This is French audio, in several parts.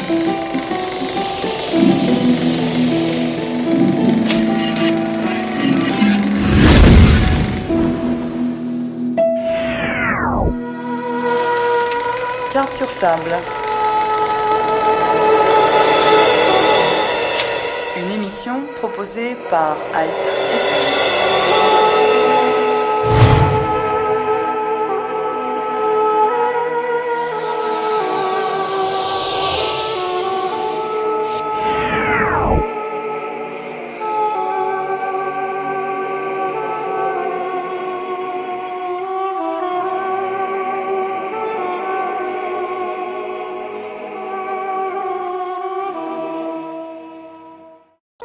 Carte sur table. Une émission proposée par Hype FM.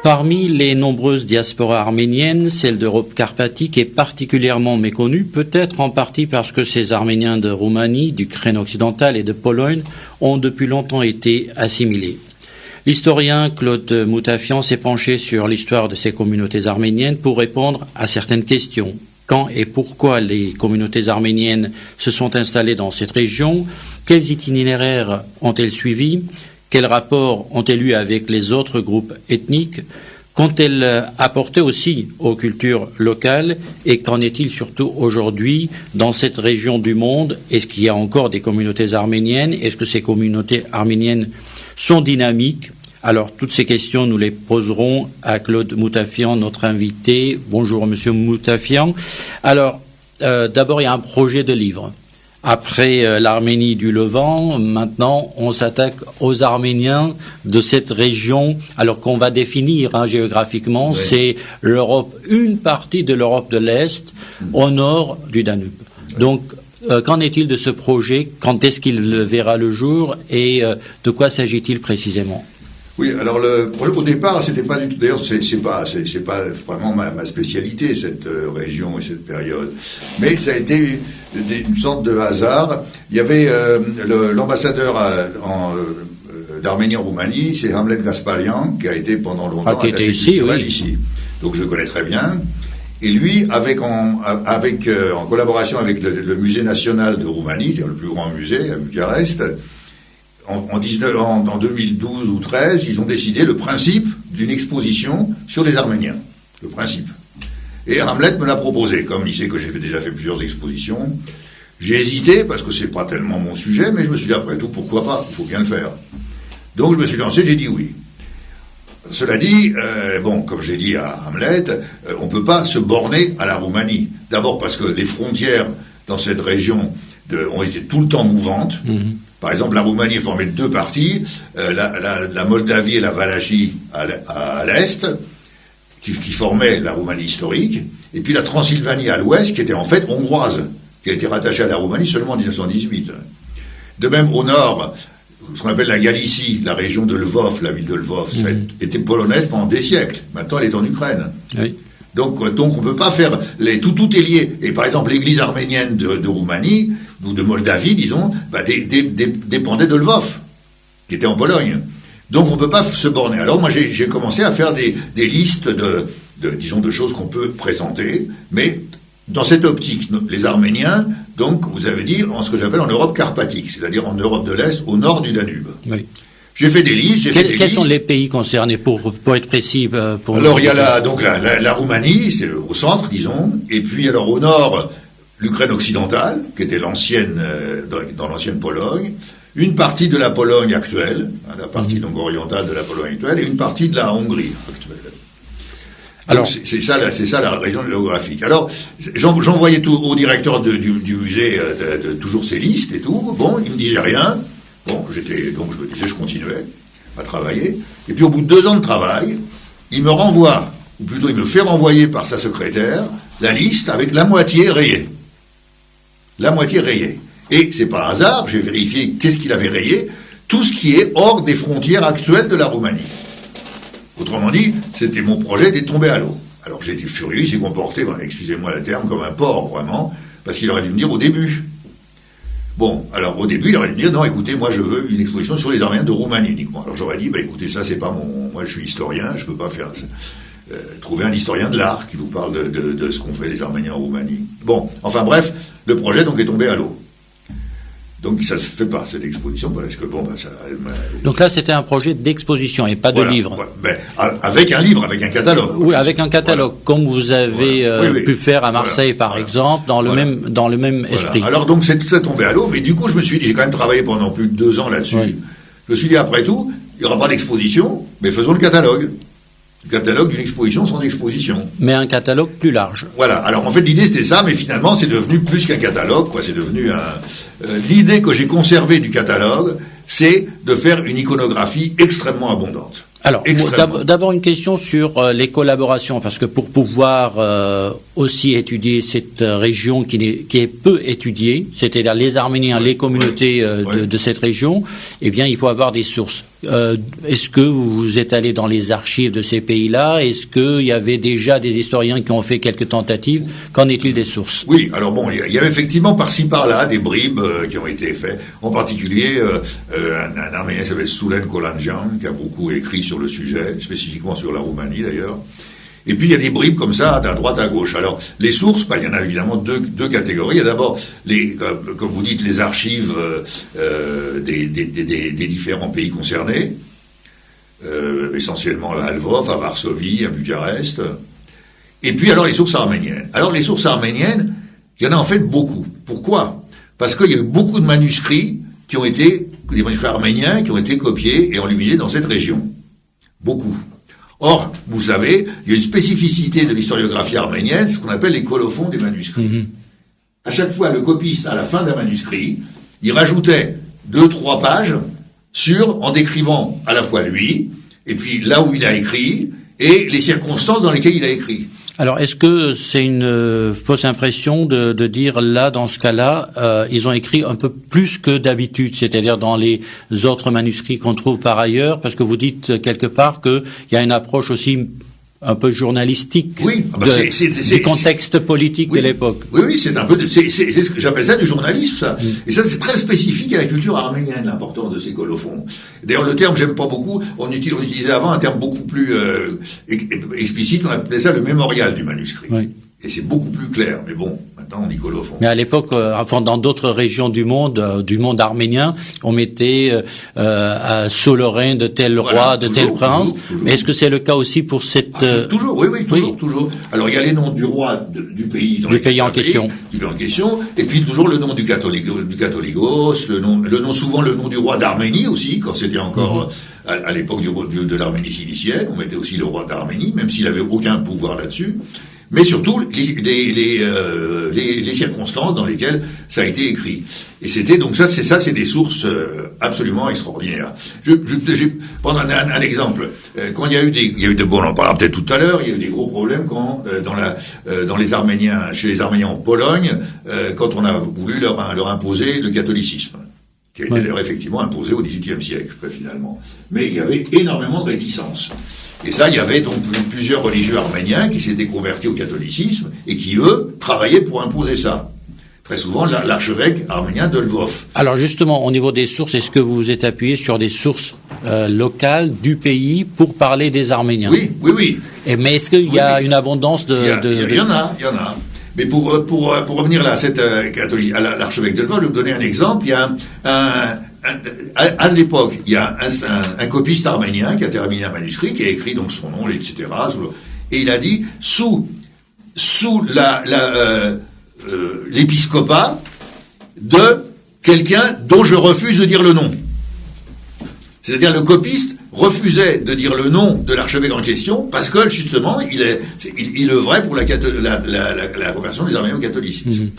Parmi les nombreuses diasporas arméniennes, celle d'Europe carpatique est particulièrement méconnue, peut-être en partie parce que ces Arméniens de Roumanie, d'Ukraine occidentale et de Pologne ont depuis longtemps été assimilés. L'historien Claude Moutafian s'est penché sur l'histoire de ces communautés arméniennes pour répondre à certaines questions. Quand et pourquoi les communautés arméniennes se sont installées dans cette région? Quels itinéraires ont-elles suivi? Quel rapport ont-elles eu avec les autres groupes ethniques? Qu'ont-elles apporté aussi aux cultures locales? Et qu'en est-il surtout aujourd'hui dans cette région du monde? Est-ce qu'il y a encore des communautés arméniennes? Est-ce que ces communautés arméniennes sont dynamiques? Alors, toutes ces questions, nous les poserons à Claude Moutafian, notre invité. Bonjour, Monsieur Moutafian. Alors, d'abord, il y a un projet de livre. Après l'Arménie du Levant, maintenant, on s'attaque aux Arméniens de cette région, alors qu'on va définir géographiquement, oui. C'est l'Europe, une partie de l'Europe de l'Est, au nord du Danube. Donc, qu'en est-il de ce projet? Quand est-ce qu'il verra le jour? Et de quoi s'agit-il précisément? Oui, alors au départ, c'était pas du tout. D'ailleurs, c'est pas vraiment ma spécialité, cette région et cette période. Mais ça a été une sorte de hasard. Il y avait l'ambassadeur d'Arménie en Roumanie, c'est Hamlet Gasparian, qui a été pendant longtemps attaché culturel ici. Donc je le connais très bien. Et lui, en collaboration avec le musée national de Roumanie, le plus grand musée à Bucarest. En 2012 ou 13, ils ont décidé le principe d'une exposition sur les Arméniens. Le principe. Et Hamlet me l'a proposé. Comme il sait que j'ai déjà fait plusieurs expositions, j'ai hésité parce que c'est pas tellement mon sujet, mais je me suis dit après tout, pourquoi pas? Il faut bien le faire. Donc je me suis lancé, j'ai dit oui. Cela dit, comme j'ai dit à Hamlet, on peut pas se borner à la Roumanie. D'abord parce que les frontières dans cette région ont été tout le temps mouvantes. Mm-hmm. Par exemple, la Roumanie est formée de deux parties, la Moldavie et la Valachie à l'est, qui formaient la Roumanie historique, et puis la Transylvanie à l'ouest, qui était en fait hongroise, qui a été rattachée à la Roumanie seulement en 1918. De même, au nord, ce qu'on appelle la Galicie, la région de Lvov, la ville de Lvov, ça était polonaise pendant des siècles. Maintenant, elle est en Ukraine. Oui. Donc on peut pas faire tout est lié. Et par exemple, l'église arménienne de Roumanie ou de Moldavie, disons, dépendait de Lvov, qui était en Pologne. Donc on peut pas se borner. Alors moi j'ai commencé à faire des listes de choses qu'on peut présenter, mais dans cette optique, les Arméniens, donc vous avez dit en ce que j'appelle en Europe carpatique, c'est-à-dire en Europe de l'Est, au nord du Danube. Oui. J'ai fait des listes. Quels sont les pays concernés pour être précis Alors il y a la Roumanie, c'est au centre, disons, et puis alors au nord l'Ukraine occidentale, qui était l'ancienne dans l'ancienne Pologne, une partie de la Pologne actuelle, la partie donc orientale de la Pologne actuelle, et une partie de la Hongrie actuelle. Alors c'est ça la région géographique. Alors j'envoyais tout au directeur du musée toujours ces listes et tout. Bon, il me disait rien. Bon, je me disais, je continuais à travailler. Et puis, au bout de 2 ans de travail, il me renvoie, ou plutôt il me fait renvoyer par sa secrétaire, la liste avec la moitié rayée. La moitié rayée. Et c'est par hasard, j'ai vérifié qu'est-ce qu'il avait rayé, tout ce qui est hors des frontières actuelles de la Roumanie. Autrement dit, c'était mon projet d'être tombé à l'eau. Alors, j'ai été furieux, il s'est comporté, excusez-moi le terme, comme un porc, vraiment, parce qu'il aurait dû me dire au début. Bon, alors au début, il aurait dû me dire, non, écoutez, moi je veux une exposition sur les Arméniens de Roumanie uniquement. Alors j'aurais dit, écoutez, ça c'est pas moi je suis historien, je peux pas faire trouver un historien de l'art qui vous parle de ce qu'ont fait les Arméniens en Roumanie. Bon, enfin bref, le projet donc est tombé à l'eau. Donc ça se fait pas, cette exposition, parce que bon, ça... Donc là, c'était un projet d'exposition et pas de livre. Ben, avec un livre, avec un catalogue. Oui, avec un catalogue, comme vous avez pu faire à Marseille, par exemple, dans le même esprit. Alors donc, c'est tombé à l'eau, mais du coup, je me suis dit, j'ai quand même travaillé pendant plus de 2 ans là-dessus. Oui. Je me suis dit, après tout, il n'y aura pas d'exposition, mais faisons le catalogue. Le catalogue d'une exposition sans exposition. Mais un catalogue plus large. Voilà. Alors en fait l'idée c'était ça, mais finalement c'est devenu plus qu'un catalogue, quoi. C'est devenu l'idée que j'ai conservée du catalogue, c'est de faire une iconographie extrêmement abondante. Alors, d'abord une question sur les collaborations, parce que pour pouvoir aussi étudier cette région qui est peu étudiée, c'est-à-dire les Arméniens, les communautés de cette région, eh bien, il faut avoir des sources. Est-ce que vous êtes allé dans les archives de ces pays-là? Est-ce qu'il y avait déjà des historiens qui ont fait quelques tentatives? Qu'en est-il des sources? Oui, alors bon, il y avait effectivement par-ci par-là des bribes qui ont été faites. En particulier, un Arménien qui s'appelle Sulen Kolanjan, qui a beaucoup écrit sur le sujet, spécifiquement sur la Roumanie d'ailleurs. Et puis il y a des bribes comme ça, d'à droite à gauche. Alors les sources, il y en a évidemment deux catégories. Il y a d'abord comme vous dites, les archives des différents pays concernés, essentiellement à Lvov, à Varsovie, à Bucarest. Et puis alors les sources arméniennes. Alors les sources arméniennes, il y en a en fait beaucoup. Pourquoi? Parce qu'il y a eu beaucoup de manuscrits des manuscrits arméniens qui ont été copiés et enluminés dans cette région. Beaucoup. Or, vous savez, il y a une spécificité de l'historiographie arménienne, ce qu'on appelle les colophons des manuscrits. Mmh. À chaque fois, le copiste, à la fin d'un manuscrit, il rajoutait 2-3 pages en décrivant à la fois lui, et puis là où il a écrit, et les circonstances dans lesquelles il a écrit. Alors, est-ce que c'est une fausse impression de dire là, dans ce cas-là, ils ont écrit un peu plus que d'habitude, c'est-à-dire dans les autres manuscrits qu'on trouve par ailleurs, parce que vous dites quelque part qu'il y a une approche aussi un peu journalistique du contexte politique de l'époque. Oui, c'est un peu, c'est ce que j'appelle ça du journalisme, ça. Et ça, c'est très spécifique à la culture arménienne, l'importance de ces colophons. D'ailleurs, le terme, j'aime pas beaucoup, on utilisait avant un terme beaucoup plus explicite, on appelait ça le mémorial du manuscrit. Oui. Et c'est beaucoup plus clair, mais bon, maintenant on dit colophon. Mais à l'époque, dans d'autres régions du monde arménien, on mettait sous le règne de tel roi, de tel prince. Toujours. Mais est-ce que c'est le cas aussi pour cette... Toujours, oui, toujours. Alors il y a les noms du roi du pays en question. Et puis toujours le nom du catholicos, souvent le nom du roi d'Arménie aussi, quand c'était encore à l'époque de l'Arménie cilicienne, on mettait aussi le roi d'Arménie, même s'il avait aucun pouvoir là-dessus. Mais surtout les circonstances dans lesquelles ça a été écrit. Et c'était donc c'est des sources absolument extraordinaires. Je vais prendre un exemple. Quand il y a eu on en parlera peut-être tout à l'heure, il y a eu des gros problèmes quand chez les Arméniens en Pologne, quand on a voulu leur imposer le catholicisme, qui a été d'ailleurs effectivement imposé au XVIIIe siècle finalement. Mais il y avait énormément de réticences. Et ça, il y avait donc plusieurs religieux arméniens qui s'étaient convertis au catholicisme et qui, eux, travaillaient pour imposer ça. Très souvent, l'archevêque arménien de Lvov. Alors justement, au niveau des sources, est-ce que vous vous êtes appuyé sur des sources locales du pays pour parler des Arméniens? Oui. Mais est-ce qu'il y a une abondance de... Il y en a. Mais pour revenir là à l'archevêque de Lvov, je vais vous donner un exemple. Il y a à l'époque, il y a un copiste arménien qui a terminé un manuscrit, qui a écrit donc son nom, etc. Et il a dit sous l'épiscopat de quelqu'un dont je refuse de dire le nom. C'est-à-dire le copiste refusait de dire le nom de l'archevêque en question parce que justement il œuvrait pour la conversion des Arméniens au catholicisme.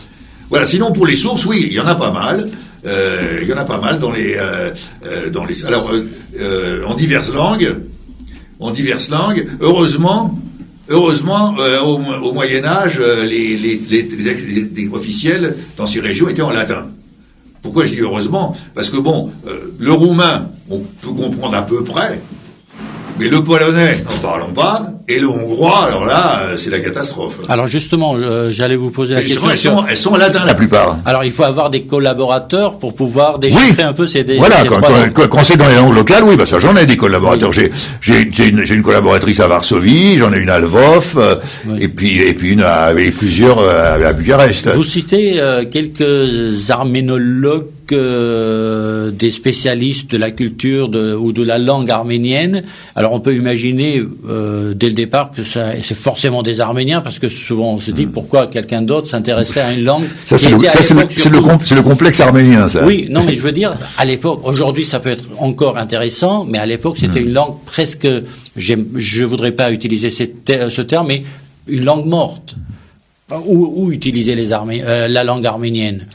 Voilà. Sinon pour les sources, oui, il y en a pas mal. Il y en a pas mal dans les en diverses langues. Heureusement, au Moyen Âge, les officiels dans ces régions étaient en latin. Pourquoi je dis heureusement? Parce que le roumain, on peut comprendre à peu près, mais le polonais, n'en parlons pas, et le hongrois, alors là, c'est la catastrophe. Alors justement, j'allais vous poser la question. Elles sont en latin la plupart. Alors il faut avoir des collaborateurs pour pouvoir déchiffrer un peu ces quand c'est dans les langues locales, oui, ça j'en ai des collaborateurs. Oui. J'ai une collaboratrice à Varsovie, j'en ai une à Lvov, et puis plusieurs à Bucarest. Vous citez quelques arménologues des spécialistes de la culture ou de la langue arménienne. Alors on peut imaginer dès le départ que c'est forcément des Arméniens, parce que souvent on se dit pourquoi quelqu'un d'autre s'intéresserait à une langue ça, qui était à l'époque c'est le complexe arménien, ça. Oui, non, mais je veux dire, à l'époque, aujourd'hui ça peut être encore intéressant, mais à l'époque c'était une langue presque, je voudrais pas utiliser ce terme, mais une langue morte. Où utiliser la langue arménienne?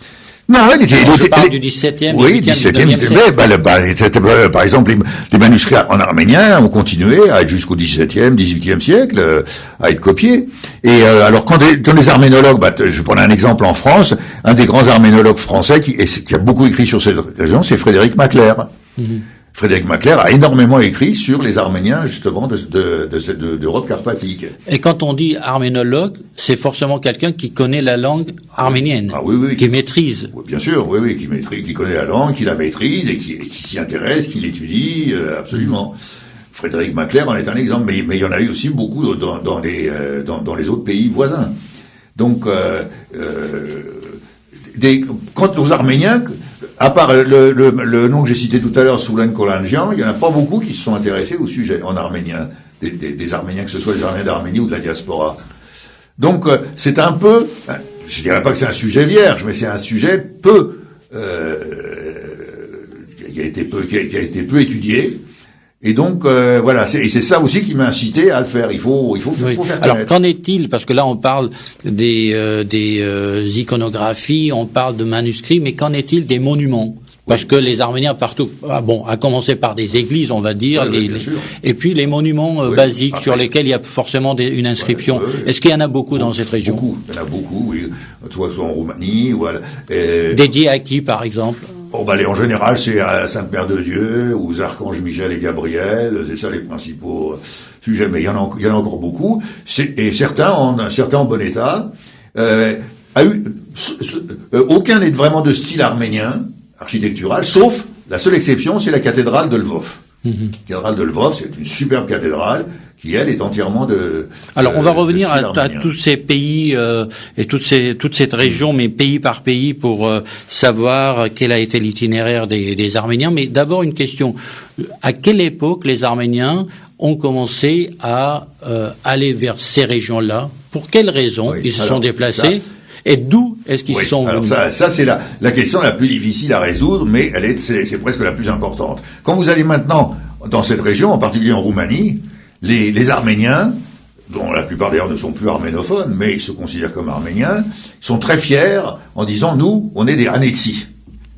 Non, je parle du 17e, oui, 18e siècle. Par exemple, les manuscrits en arménien ont continué à être jusqu'au 17e, 18e siècle, à être copiés. Et alors, quand les arménologues, je vais prendre un exemple en France, un des grands arménologues français qui a beaucoup écrit sur cette région, c'est Frédéric Macler. Frédéric Macler a énormément écrit sur les Arméniens, justement, d'Europe carpatique. Et quand on dit arménologue, c'est forcément quelqu'un qui connaît la langue arménienne. Ah oui, qui maîtrise. Oui, bien sûr, oui, qui maîtrise, qui connaît la langue, qui la maîtrise et qui s'y intéresse, qui l'étudie, absolument. Frédéric Macler en est un exemple, mais il y en a eu aussi beaucoup dans les autres pays voisins. Donc, quant aux Arméniens, à part le nom que j'ai cité tout à l'heure, Soulen Kolanjian, il n'y en a pas beaucoup qui se sont intéressés au sujet en arménien, des Arméniens, que ce soit les Arméniens d'Arménie ou de la diaspora. Donc, c'est un peu, je dirais pas que c'est un sujet vierge, mais c'est un sujet qui a été peu étudié. Et donc voilà, c'est ça aussi qui m'a incité à le faire. Il faut faire connaître. Alors qu'en est-il, parce que là on parle des iconographies, on parle de manuscrits, mais qu'en est-il des monuments? Parce que les Arméniens partout, à commencer par des églises, on va dire, et puis les monuments basiques sur lesquels il y a forcément une inscription. Est-ce qu'il y en a beaucoup dans cette région? Il y en a beaucoup, oui. Soit en Roumanie, voilà. Dédiés à qui, par exemple? En général, c'est à Sainte-Mère de Dieu, aux archanges Michel et Gabriel, c'est ça les principaux sujets, mais il y en a encore beaucoup, et certains en bon état. Aucun n'est vraiment de style arménien, architectural, sauf, la seule exception, c'est la cathédrale de Lvov. La cathédrale de Lvov, c'est une superbe cathédrale, qui elle est entièrement Alors on va revenir à tous ces pays et toute cette région, mais pays par pays, pour savoir quel a été l'itinéraire des Arméniens. Mais d'abord une question: à quelle époque les Arméniens ont commencé à aller vers ces régions-là? Pour quelles raisons ils se sont déplacés? Et d'où est-ce qu'ils sont venus? Ça c'est la question la plus difficile à résoudre, mais c'est presque la plus importante. Quand vous allez maintenant dans cette région, en particulier en Roumanie, les Arméniens, dont la plupart d'ailleurs ne sont plus arménophones, mais ils se considèrent comme Arméniens, sont très fiers en disant: nous, on est des Anetsi,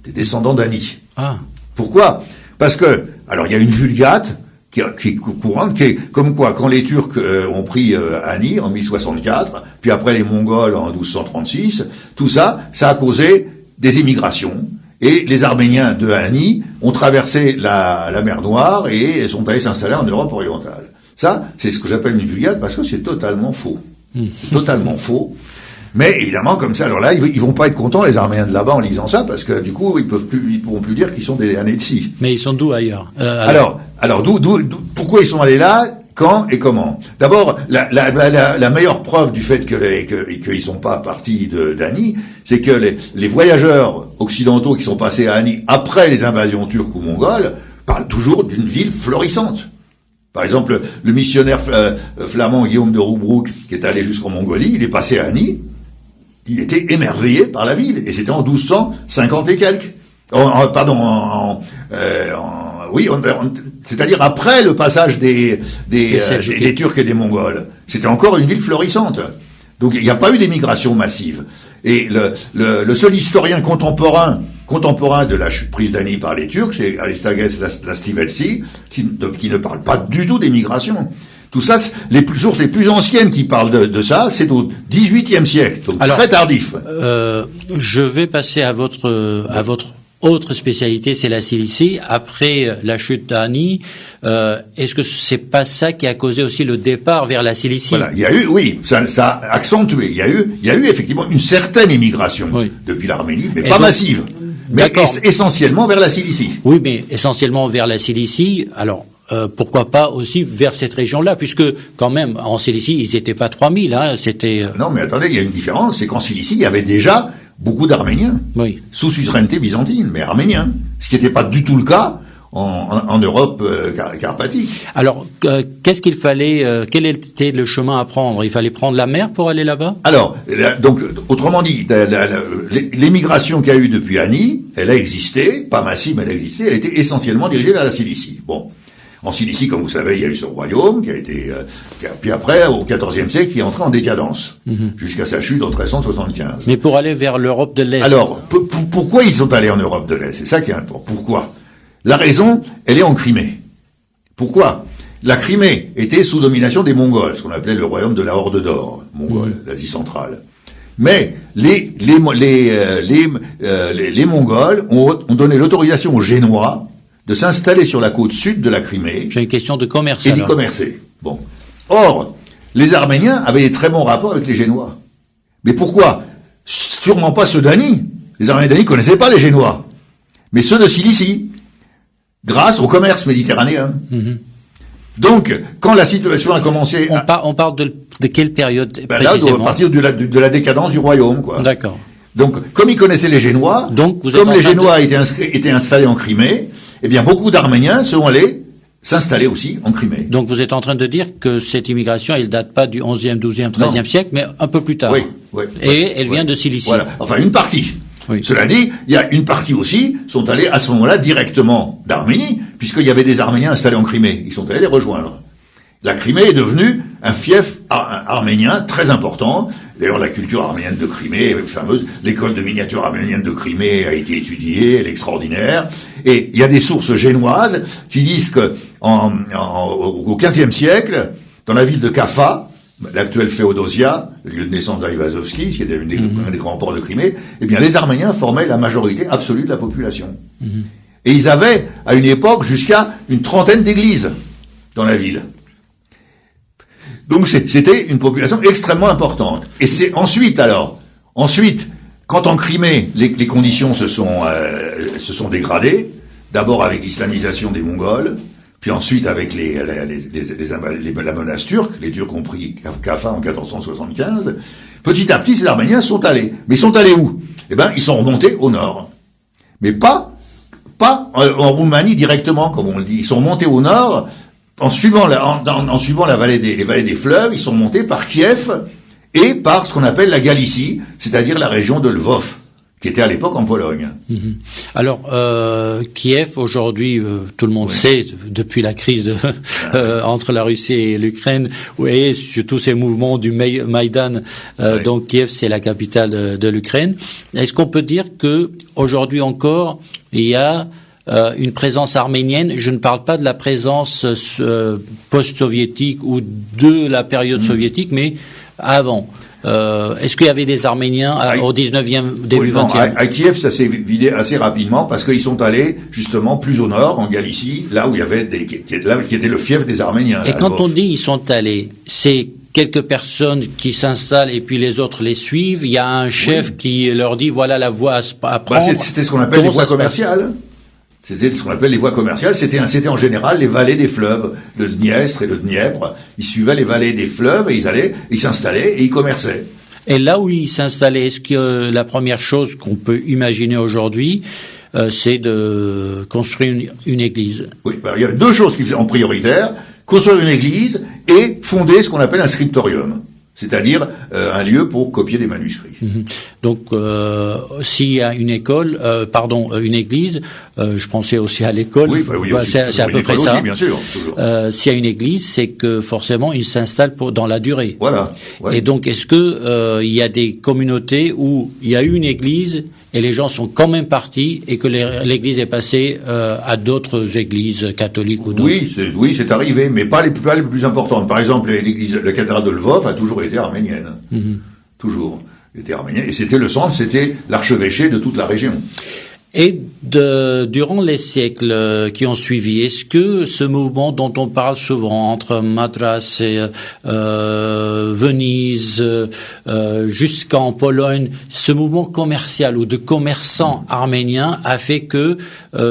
des descendants d'Ani. Ah. Pourquoi? Parce que, alors il y a une vulgate qui est courante, qui est comme quoi, quand les Turcs ont pris Ani en 1064, puis après les Mongols en 1236, tout ça a causé des émigrations. Et les Arméniens de Ani ont traversé la mer Noire et sont allés s'installer en Europe orientale. Ça, c'est ce que j'appelle une vulgate, parce que c'est totalement faux. C'est totalement faux. Mais évidemment, comme ça, alors là, ils vont pas être contents, les Arméniens de là-bas, en lisant ça, parce que du coup, ils pourront plus dire qu'ils sont des Anetsi. Mais ils sont d'où ailleurs? Alors, pourquoi ils sont allés là? Quand et comment? D'abord, la meilleure preuve du fait qu'ils sont pas partis d'Ani, c'est que les voyageurs occidentaux qui sont passés à Ani après les invasions turques ou mongoles parlent toujours d'une ville florissante. Par exemple, le missionnaire flamand Guillaume de Roubrouck, qui est allé jusqu'en Mongolie, il est passé à Ani, il était émerveillé par la ville, et c'était en 1250 et quelques. C'est-à-dire après le passage des Turcs et des Mongols. C'était encore une ville florissante. Donc il n'y a pas eu d'émigration massive. Et le seul historien contemporain de la prise d'Ani par les Turcs, c'est Aristages Lastivelsi, qui ne parle pas du tout d'émigration. Tout ça, les sources les plus anciennes qui parlent de ça, c'est au XVIIIe siècle, donc alors, très tardif. Je vais passer à votre autre spécialité, c'est la Cilicie. Après la chute d'Ani, est-ce que c'est pas ça qui a causé aussi le départ vers la Cilicie? Voilà, il y a eu, oui, ça a accentué. Il y a eu effectivement une certaine immigration depuis l'Arménie, mais pas massive. Mais essentiellement vers la Cilicie. Oui, mais essentiellement vers la Cilicie. Alors, pourquoi pas aussi vers cette région-là, puisque quand même en Cilicie ils n'étaient pas 3000, c'était. Non, mais attendez, il y a une différence, c'est qu'en Cilicie il y avait déjà beaucoup d'Arméniens, sous suzeraineté byzantine, mais arméniens, ce qui n'était pas du tout le cas en Europe carpatique. Alors, qu'est-ce qu'il fallait, quel était le chemin à prendre? Il fallait prendre la mer pour aller là-bas? Alors, donc, autrement dit, l'émigration qu'il y a eu depuis Ani, elle a existé, pas massive, mais elle a existé, elle était essentiellement dirigée vers la Cilicie. Bon. En Cilicie, comme vous savez, il y a eu ce royaume qui a été, puis après, au XIVe siècle, qui est entré en décadence, jusqu'à sa chute en 1375. Mais pour aller vers l'Europe de l'Est. Alors, pourquoi ils sont allés en Europe de l'Est? C'est ça qui est important. Pourquoi? La raison, elle est en Crimée. Pourquoi? La Crimée était sous domination des Mongols, ce qu'on appelait le royaume de la Horde d'Or, mongole, l'Asie centrale. Mais les Mongols ont donné l'autorisation aux Génois de s'installer sur la côte sud de la Crimée. C'est une question de commerce. Et d'y commercer. Bon. Or, les Arméniens avaient des très bons rapports avec les Génois. Mais pourquoi? Sûrement pas ceux d'Ani. Les Arméniens d'Ani connaissaient pas les Génois. Mais ceux de Cilicie. Grâce au commerce méditerranéen. Donc, quand la situation a commencé... On parle de quelle période précisément? Là, à partir de la décadence du royaume, quoi. D'accord. Donc, comme ils connaissaient les Génois, comme les Génois étaient installés en Crimée, eh bien, beaucoup d'Arméniens sont allés s'installer aussi en Crimée. Donc, vous êtes en train de dire que cette immigration, elle date pas du 11e, 12e, 13e siècle, mais un peu plus tard. Oui. Et elle vient de Cilicie. Voilà. Enfin, une partie. Oui. Cela dit, il y a une partie aussi, sont allés à ce moment-là directement d'Arménie, puisqu'il y avait des Arméniens installés en Crimée. Ils sont allés les rejoindre. La Crimée est devenue un fief arménien très important. D'ailleurs, la culture arménienne de Crimée est fameuse. L'école de miniature arménienne de Crimée a été étudiée, elle est extraordinaire. Et il y a des sources génoises qui disent que au XVe siècle, dans la ville de Kaffa, l'actuelle Féodosia, le lieu de naissance d'Aïvazovski, qui était un des grands ports de Crimée, eh bien, les Arméniens formaient la majorité absolue de la population. Et ils avaient, à une époque, jusqu'à une trentaine d'églises dans la ville. Donc, c'était une population extrêmement importante. Et c'est ensuite, quand en Crimée, les conditions se sont dégradées, d'abord avec l'islamisation des Mongols, puis ensuite avec la menace turque, les Turcs ont pris Kaffa en 1475, petit à petit, ces Arméniens sont allés. Mais ils sont allés où? Eh ben, ils sont remontés au nord. Mais pas en Roumanie directement, comme on le dit. Ils sont remontés au nord, en suivant les vallées des fleuves, ils sont montés par Kiev et par ce qu'on appelle la Galicie, c'est-à-dire la région de Lvov, qui était à l'époque en Pologne. Alors, Kiev, aujourd'hui, tout le monde sait, depuis la crise entre la Russie et l'Ukraine, et surtout ces mouvements du Maïdan, donc Kiev, c'est la capitale de l'Ukraine. Est-ce qu'on peut dire que aujourd'hui encore, il y a une présence arménienne? Je ne parle pas de la présence post-soviétique ou de la période soviétique, mais avant. Est-ce qu'il y avait des Arméniens au 19e, début 20e? À Kiev, ça s'est vidé assez rapidement parce qu'ils sont allés justement plus au nord, en Galicie, là où il y avait qui était le fief des Arméniens. Et quand on dit ils sont allés, c'est quelques personnes qui s'installent et puis les autres les suivent. Il y a un chef qui leur dit voilà la voie à prendre. C'était ce qu'on appelle les voies commerciales. C'était ce qu'on appelle les voies commerciales. C'était en général les vallées des fleuves, le Dniestre et le Dniepr. Ils suivaient les vallées des fleuves et ils s'installaient et ils commerçaient. Et là où ils s'installaient, est-ce que la première chose qu'on peut imaginer aujourd'hui, c'est de construire une église? Oui, il y a deux choses qui sont en prioritaire: construire une église et fonder ce qu'on appelle un scriptorium. C'est-à-dire un lieu pour copier des manuscrits. Donc, s'il y a une école, une église, je pensais aussi à l'école. Oui, c'est à peu près ça. Aussi, bien sûr, s'il y a une église, c'est que forcément, il s'installe dans la durée. Voilà. Ouais. Et donc, est-ce que il y a des communautés où il y a eu une église et les gens sont quand même partis et que l'église est passée à d'autres églises catholiques ou d'autres? Oui, c'est arrivé, mais pas les plus importantes. Par exemple, la cathédrale de Lvov a toujours été arménienne. Toujours était arménienne. Et c'était c'était l'archevêché de toute la région. Et durant les siècles qui ont suivi, est-ce que ce mouvement dont on parle souvent entre Madras et Venise jusqu'en Pologne, ce mouvement commercial ou de commerçants arméniens a fait que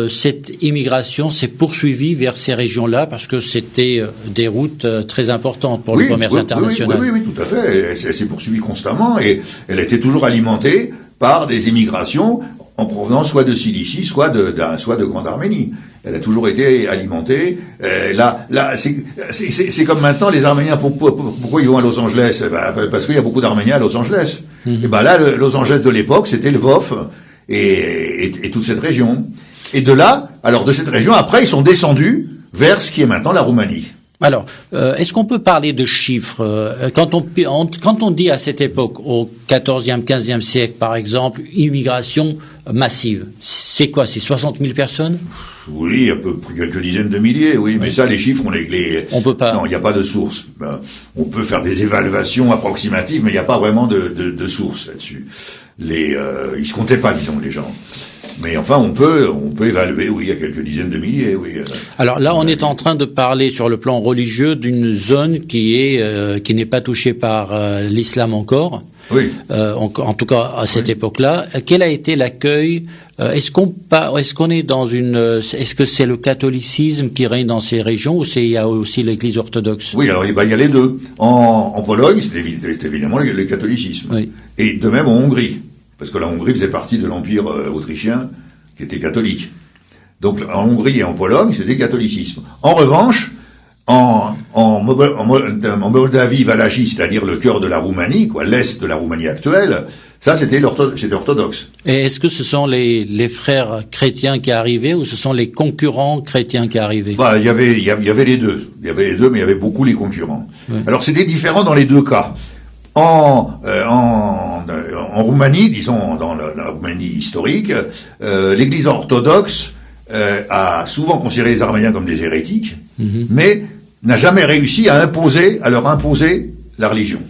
cette immigration s'est poursuivie vers ces régions-là parce que c'était des routes très importantes pour le commerce international? Oui, tout à fait. Elle s'est poursuivie constamment et elle a été toujours alimentée par des émigrations en provenance soit de Cilicie, soit de Grande Arménie. Elle a toujours été alimentée. Là, c'est comme maintenant les Arméniens. Pourquoi ils vont à Los Angeles? Parce qu'il y a beaucoup d'Arméniens à Los Angeles. Et là, Los Angeles de l'époque, c'était Lvov et toute cette région. Et de là, alors de cette région, après, ils sont descendus vers ce qui est maintenant la Roumanie. Alors, est-ce qu'on peut parler de chiffres quand on dit à cette époque, au XIVe, XVe siècle, par exemple, immigration massive, c'est quoi? C'est 60 000 personnes? Oui, à peu près quelques dizaines de milliers, oui. Mais ça, les chiffres, on peut pas. Non, il n'y a pas de source. On peut faire des évaluations approximatives, mais il n'y a pas vraiment de source là-dessus. Ils se comptaient pas, disons, les gens. Mais enfin, on peut évaluer, oui, à quelques dizaines de milliers, oui. Alors là, on est en train de parler sur le plan religieux d'une zone qui n'est pas touchée par l'islam encore. Oui. En tout cas, à cette époque-là. Quel a été l'accueil? Est-ce que c'est le catholicisme qui règne dans ces régions ou il y a aussi l'Église orthodoxe? Oui, alors il y a les deux. En Pologne, c'est évidemment le catholicisme. Oui. Et de même en Hongrie. Parce que la Hongrie faisait partie de l'Empire autrichien, qui était catholique. Donc en Hongrie et en Pologne, c'était catholicisme. En revanche, en Moldavie, Valachie, c'est-à-dire le cœur de la Roumanie, quoi, l'est de la Roumanie actuelle, ça c'était orthodoxe. Et est-ce que ce sont les frères chrétiens qui arrivaient ou ce sont les concurrents chrétiens qui arrivaient? Il y avait les deux. Il y avait les deux, mais il y avait beaucoup les concurrents. Oui. Alors c'était différent dans les deux cas. En Roumanie, disons dans la Roumanie historique, l'Église orthodoxe a souvent considéré les Arméniens comme des hérétiques, mais n'a jamais réussi à leur imposer la religion.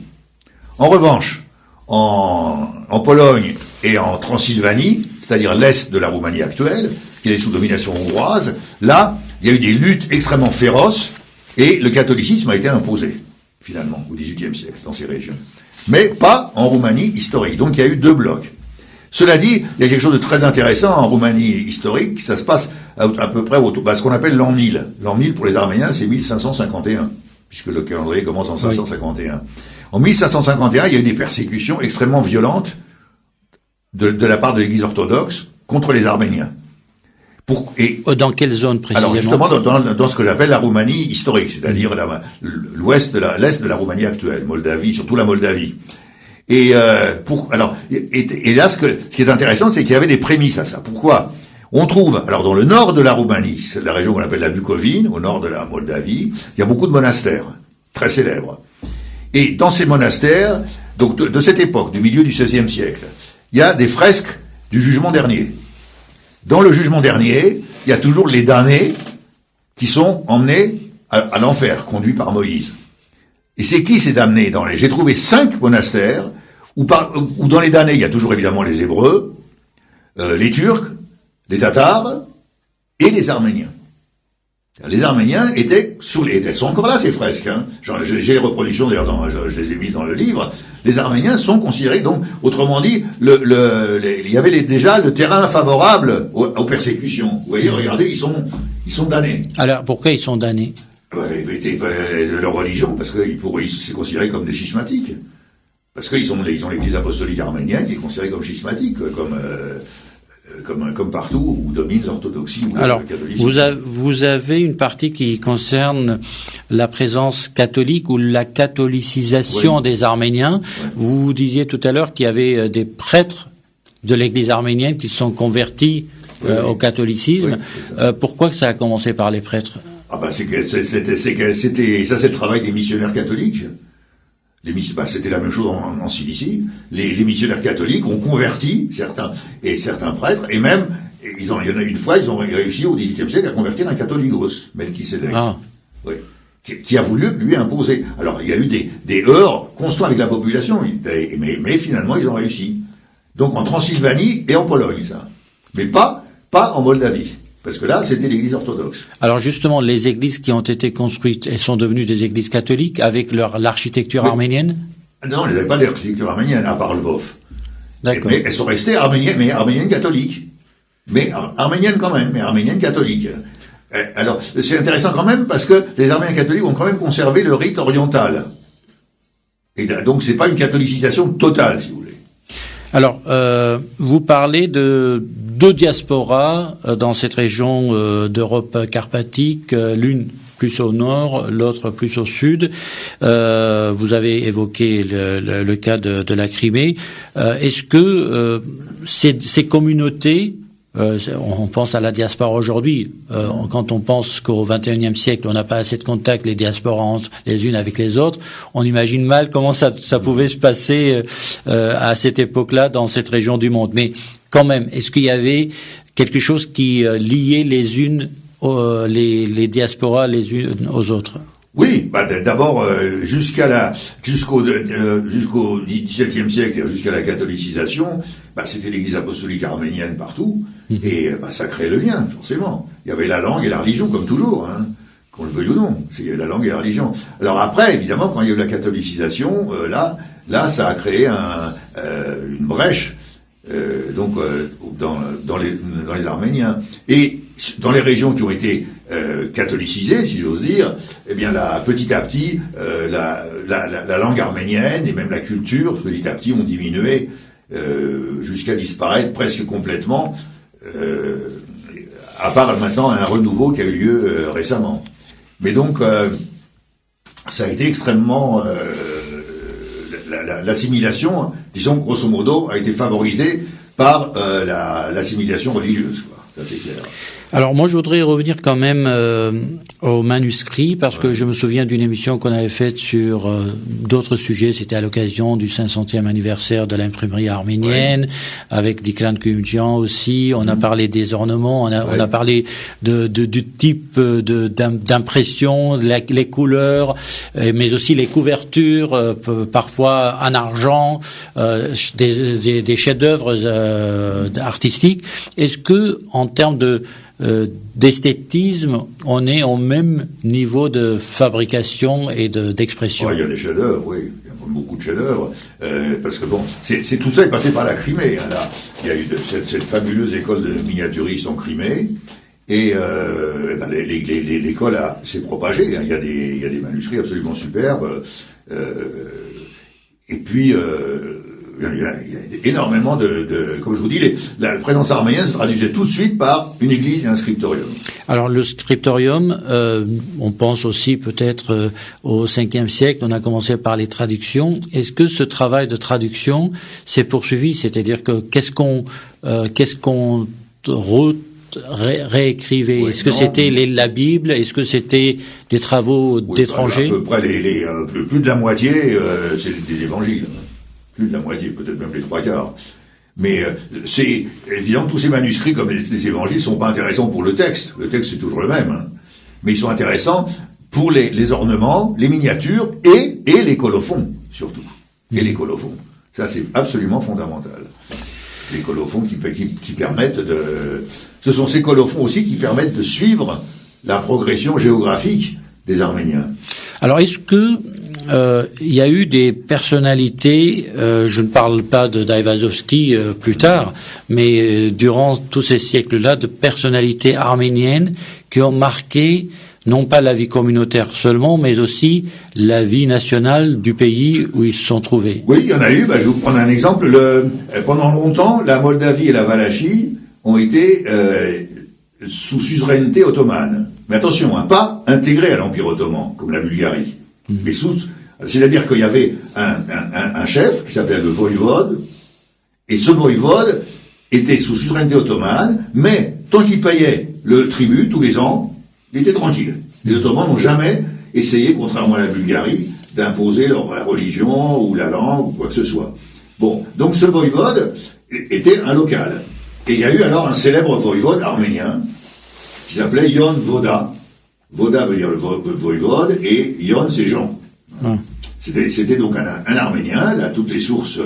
En revanche, en Pologne et en Transylvanie, c'est-à-dire l'est de la Roumanie actuelle, qui est sous domination hongroise, là, il y a eu des luttes extrêmement féroces et le catholicisme a été imposé, finalement, au XVIIIe siècle, dans ces régions. Mais pas en Roumanie historique. Donc il y a eu deux blocs. Cela dit, il y a quelque chose de très intéressant en Roumanie historique, ça se passe à peu près ce qu'on appelle l'an 1000. L'an 1000 pour les Arméniens, c'est 1551, puisque le calendrier commence en 551. Oui. En 1551, il y a eu des persécutions extrêmement violentes de la part de l'Église orthodoxe contre les Arméniens. Dans quelle zone précisément? Alors justement dans ce que j'appelle la Roumanie historique, c'est-à-dire l'est de la Roumanie actuelle, Moldavie, surtout la Moldavie. Et là, ce qui est intéressant, c'est qu'il y avait des prémices à ça. Pourquoi? On trouve, alors dans le nord de la Roumanie, c'est la région qu'on appelle la Bucovine, au nord de la Moldavie, il y a beaucoup de monastères, très célèbres. Et dans ces monastères, donc de cette époque, du milieu du XVIe siècle, il y a des fresques du jugement dernier. Dans le jugement dernier, il y a toujours les damnés qui sont emmenés à l'enfer, conduits par Moïse. Et c'est qui ces damnés? J'ai trouvé 5 monastères où dans les damnés, il y a toujours évidemment les Hébreux, les Turcs, les Tatars et les Arméniens. Les Arméniens elles sont encore là ces fresques. Hein. J'ai les reproductions d'ailleurs, je les ai mises dans le livre. Les Arméniens sont considérés, donc, autrement dit, il y avait déjà le terrain favorable aux persécutions. Vous voyez, regardez, ils sont damnés. Alors, pourquoi ils sont damnés? De leur religion, parce qu'ils sont considérés comme des schismatiques. Parce qu'ils ont l'Église apostolique arménienne qui est considérée comme schismatique, comme partout où domine l'orthodoxie ou le catholicisme. Vous avez une partie qui concerne la présence catholique ou la catholicisation des Arméniens. Oui. Vous disiez tout à l'heure qu'il y avait des prêtres de l'Église arménienne qui se sont convertis au catholicisme. Oui, pourquoi ça a commencé par les prêtres? C'était le travail des missionnaires catholiques. C'était la même chose en Cilicie. Les missionnaires catholiques ont converti certains prêtres, et même, il y en a une fois, ils ont réussi au XVIIIe siècle à convertir un catholicos, Melchisédek. Oui. Qui a voulu lui imposer. Alors, il y a eu des heurts constants avec la population, mais finalement, ils ont réussi. Donc, en Transylvanie et en Pologne, ça. Mais pas en Moldavie. Parce que là, c'était l'Église orthodoxe. Alors justement, les églises qui ont été construites, elles sont devenues des églises catholiques avec l'architecture arménienne? Non, elles n'avaient pas l'architecture arménienne, à part Lvov. D'accord. Mais elles sont restées arméniennes, mais arméniennes catholiques. Mais arméniennes quand même, mais arméniennes catholiques. Alors, c'est intéressant quand même parce que les Arméniens catholiques ont quand même conservé le rite oriental. Et donc, c'est pas une catholicisation totale, si vous voulez. Alors, vous parlez de deux diasporas dans cette région d'Europe carpatique, l'une plus au nord, l'autre plus au sud. Vous avez évoqué le cas de la Crimée. Est-ce que ces communautés, on pense à la diaspora aujourd'hui, quand on pense qu'au XXIe siècle, on n'a pas assez de contact, les diasporas entre les unes avec les autres, on imagine mal comment ça pouvait se passer à cette époque-là dans cette région du monde. Mais quand même, est-ce qu'il y avait quelque chose qui liait les unes les diasporas les unes aux autres? Oui, d'abord jusqu'au XVIIe siècle, jusqu'à la catholicisation, c'était l'Église apostolique arménienne partout, et ça créait le lien, forcément. Il y avait la langue et la religion, comme toujours, qu'on le veuille ou non. C'est la langue et la religion. Alors après, évidemment, quand il y a eu la catholicisation, là, ça a créé une brèche, dans les Arméniens. Et dans les régions qui ont été catholicisées, si j'ose dire, eh bien petit à petit, la langue arménienne et même la culture, petit à petit, ont diminué jusqu'à disparaître presque complètement, à part maintenant un renouveau qui a eu lieu récemment. Mais donc, ça a été extrêmement... l'assimilation, disons, grosso modo, a été favorisée par l'assimilation religieuse, quoi. Ça, c'est clair. Alors moi je voudrais revenir quand même aux manuscrits parce que je me souviens d'une émission qu'on avait faite sur d'autres sujets, c'était à l'occasion du 500e anniversaire de l'imprimerie arménienne, avec Dikran Kumjian aussi, on a parlé des ornements, on a parlé du type d'impression, les couleurs, mais aussi les couvertures, parfois en argent, des chefs-d'œuvre artistiques. Est-ce que en termes d'esthétisme, on est au même niveau de fabrication et d'expression? Il y a des chefs-d'œuvre, oui. Il y a beaucoup de chefs-d'œuvre. Parce que c'est tout ça est passé par la Crimée. Là, il y a eu cette fabuleuse école de miniaturistes en Crimée. Et l'école s'est propagée. Il y a des manuscrits absolument superbes. Et puis... il y a énormément comme je vous dis, la présence arménienne se traduisait tout de suite par une église et un scriptorium. Alors le scriptorium, on pense aussi peut-être au 5e siècle, on a commencé par les traductions. Est-ce que ce travail de traduction s'est poursuivi? C'est-à-dire que qu'est-ce qu'on réécrivait? Est-ce que c'était la Bible? Est-ce que c'était des travaux d'étrangers? À peu près plus de la moitié, c'est des évangiles. Plus de la moitié, peut-être même les 3/4. Mais c'est évident que tous ces manuscrits, comme les évangiles, sont pas intéressants pour le texte. Le texte, c'est toujours le même. Mais ils sont intéressants pour les ornements, les miniatures et les colophons, surtout. Et les colophons. Ça, c'est absolument fondamental. Les colophons qui permettent ce sont ces colophons aussi qui permettent de suivre la progression géographique des Arméniens. Alors, est-ce que il y a eu des personnalités, je ne parle pas de Daïvazovski plus tard, mais durant tous ces siècles-là, de personnalités arméniennes qui ont marqué non pas la vie communautaire seulement, mais aussi la vie nationale du pays où ils se sont trouvés? Oui, il y en a eu. Je vais vous prendre un exemple. Pendant longtemps, la Moldavie et la Valachie ont été sous suzeraineté ottomane. Mais attention, pas intégrées à l'Empire ottoman, comme la Bulgarie. Mais c'est-à-dire qu'il y avait un chef qui s'appelait le voïvode, et ce voïvode était sous suzeraineté ottomane, mais tant qu'il payait le tribut tous les ans, il était tranquille. Les Ottomans n'ont jamais essayé, contrairement à la Bulgarie, d'imposer la religion ou la langue ou quoi que ce soit. Bon, donc ce voïvode était un local. Et il y a eu alors un célèbre voïvode arménien qui s'appelait Ion Voda. Voda veut dire le voïvode, et Ion, c'est Jean. C'était donc un Arménien, là toutes les sources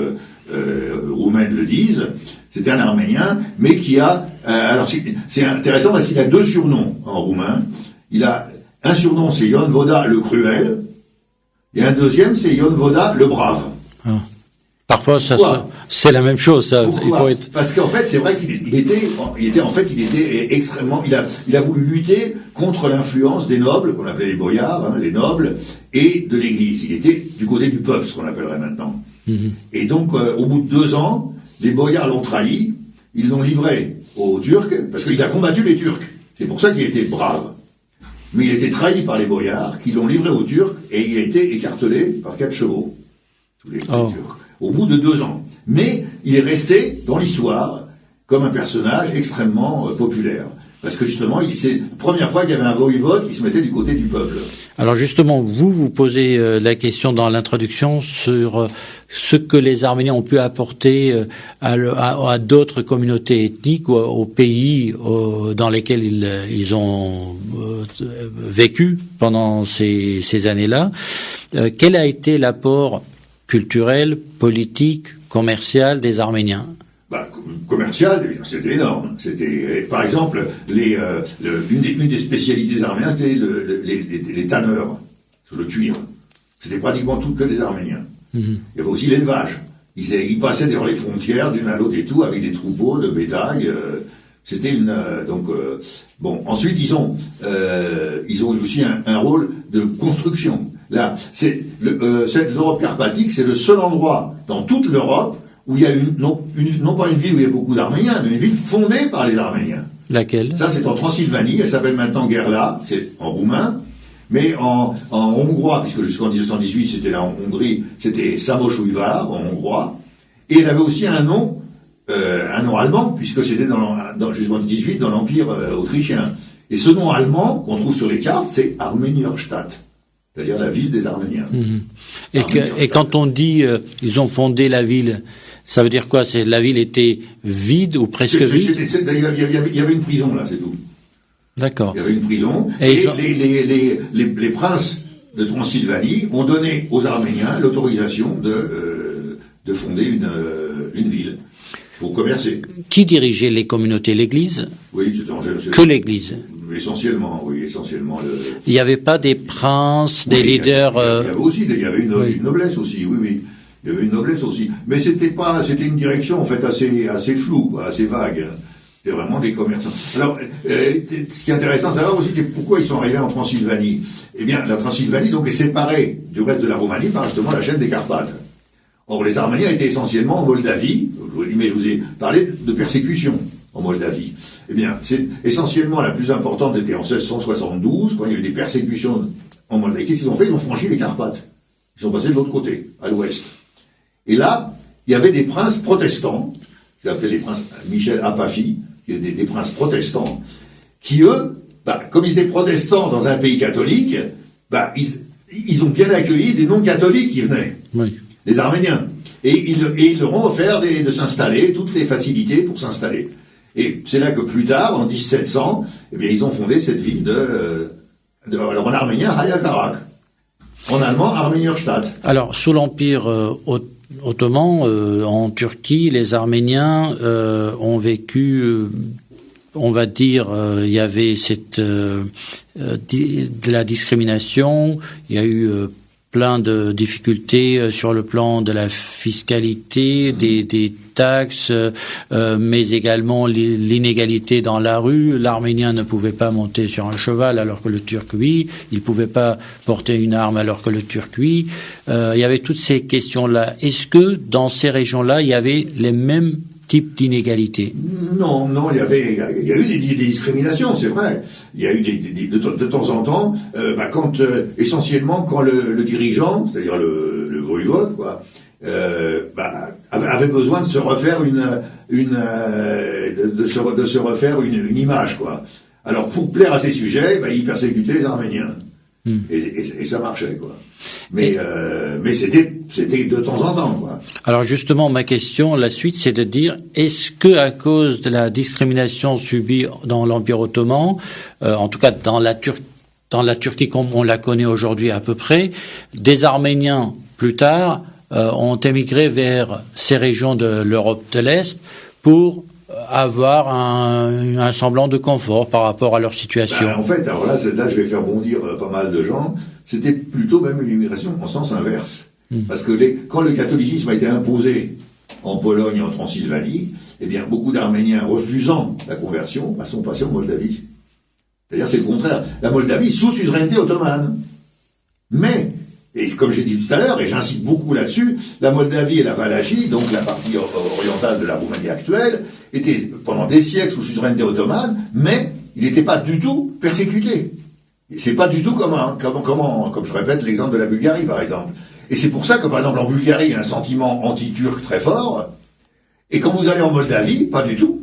roumaines le disent, c'était un Arménien, mais qui a... alors c'est intéressant parce qu'il a deux surnoms en roumain. Il a un surnom, c'est Ion Voda le cruel, et un deuxième, c'est Ion Voda le brave. Parfois, c'est la même chose. Ça. Il faut être... Parce qu'en fait, c'est vrai qu'il était extrêmement. Il a voulu lutter contre l'influence des nobles, qu'on appelait les boyards, les nobles, et de l'Église. Il était du côté du peuple, ce qu'on appellerait maintenant. Et donc, au bout de 2 ans, les boyards l'ont trahi, ils l'ont livré aux Turcs, parce qu'il a combattu les Turcs. C'est pour ça qu'il était brave. Mais il était trahi par les boyards, qui l'ont livré aux Turcs, et il a été écartelé par 4 chevaux. Tous les Turcs. Au bout de 2 ans. Mais il est resté dans l'histoire comme un personnage extrêmement populaire. Parce que justement, c'est la première fois qu'il y avait un voïvode qui se mettait du côté du peuple. Alors justement, vous posez la question dans l'introduction sur ce que les Arméniens ont pu apporter à d'autres communautés ethniques ou aux pays dans lesquels ils ont vécu pendant ces années-là. Quel a été l'apport culturel, politique, commercial des Arméniens? Commercial, c'était énorme. C'était, par exemple, une des spécialités arméniennes, c'était les tanneurs sur le cuir. C'était pratiquement tout que des Arméniens. Il y avait aussi l'élevage. Ils passaient d'ailleurs les frontières d'une à l'autre et tout, avec des troupeaux de bétail. C'était bon. Ensuite, ils ont eu aussi un rôle de construction. Là, l'Europe carpatique, c'est le seul endroit dans toute l'Europe où il y a non pas une ville où il y a beaucoup d'Arméniens, mais une ville fondée par les Arméniens. Laquelle? Ça, c'est en Transylvanie, elle s'appelle maintenant Gerla, c'est en roumain, mais en hongrois, puisque jusqu'en 1918, c'était la Hongrie, c'était Szamosújvár, en hongrois, et elle avait aussi un nom allemand, puisque c'était jusqu'en 1918 dans l'Empire autrichien. Et ce nom allemand, qu'on trouve sur les cartes, c'est Armenierstadt, c'est-à-dire la ville des Arméniens. Et quand on dit ils ont fondé la ville, ça veut dire quoi? La ville était vide ou presque vide? Il y avait une prison là, c'est tout. D'accord. Il y avait une prison, et les princes de Transylvanie ont donné aux Arméniens l'autorisation de fonder une ville pour commercer. Qui dirigeait les communautés? L'Église? Oui, que l'Église. Essentiellement, oui, essentiellement. Il n'y avait pas des princes, des leaders. Il y avait une noblesse aussi, oui. Il y avait une noblesse aussi, mais c'était une direction en fait assez floue, assez vague. C'était vraiment des commerçants. Alors, ce qui est intéressant de savoir aussi, c'est pourquoi ils sont arrivés en Transylvanie. Eh bien, la Transylvanie donc est séparée du reste de la Roumanie par justement la chaîne des Carpates. Or, les Arméniens étaient essentiellement en Moldavie. Je vous ai parlé de persécution en Moldavie. Eh bien, c'est essentiellement la plus importante était en 1672, quand il y a eu des persécutions en Moldavie. Qu'est-ce qu'ils ont fait? Ils ont franchi les Carpates. Ils sont passés de l'autre côté, à l'ouest. Et là, il y avait des princes protestants, qui s'appelaient les princes Michel Apafi, des princes protestants, qui eux, comme ils étaient protestants dans un pays catholique, ils ont bien accueilli des non-catholiques qui venaient, les Arméniens. Et ils leur ont offert de s'installer, toutes les facilités pour s'installer. Et c'est là que plus tard, en 1700, eh bien, ils ont fondé cette ville alors en arménien, Hayakarak. En allemand, Armenierstadt. Alors, sous l'Empire ottoman, en Turquie, les Arméniens ont vécu, on va dire, il y avait de la discrimination, il y a eu plein de difficultés sur le plan de la fiscalité, des taxes, mais également l'inégalité dans la rue. L'Arménien ne pouvait pas monter sur un cheval alors que le Turc, oui. Il ne pouvait pas porter une arme alors que le Turc, oui. Il y avait toutes ces questions-là. Est-ce que dans ces régions-là, il y avait les mêmes types d'inégalités? Non, il y a eu des discriminations, c'est vrai. Il y a eu de temps en temps, essentiellement quand le dirigeant, c'est-à-dire le voïvode, quoi, avait besoin de se refaire de se refaire une image, quoi. Alors pour plaire à ces sujets, il persécutait les Arméniens. Et ça marchait, quoi. Mais c'était de temps en temps, quoi. Alors justement, ma question, la suite, c'est de dire, est-ce que à cause de la discrimination subie dans l'Empire ottoman, en tout cas dans la Turquie comme on la connaît aujourd'hui à peu près, des Arméniens plus tard ont émigré vers ces régions de l'Europe de l'Est pour avoir un semblant de confort par rapport à leur situation? En fait, alors là, je vais faire bondir pas mal de gens. C'était plutôt même une immigration en sens inverse. Parce que quand le catholicisme a été imposé en Pologne et en Transylvanie, eh bien, beaucoup d'Arméniens refusant la conversion sont passés en Moldavie. C'est-à-dire, c'est le contraire. La Moldavie sous suzeraineté ottomane. Mais Et comme j'ai dit tout à l'heure, et j'insiste beaucoup là-dessus, la Moldavie et la Valachie, donc la partie orientale de la Roumanie actuelle, étaient pendant des siècles sous suzeraineté ottomane, mais il n'était pas du tout persécuté. Et c'est pas du tout comme je répète, l'exemple de la Bulgarie, par exemple. Et c'est pour ça que, par exemple, en Bulgarie, il y a un sentiment anti-turc très fort, et quand vous allez en Moldavie, pas du tout.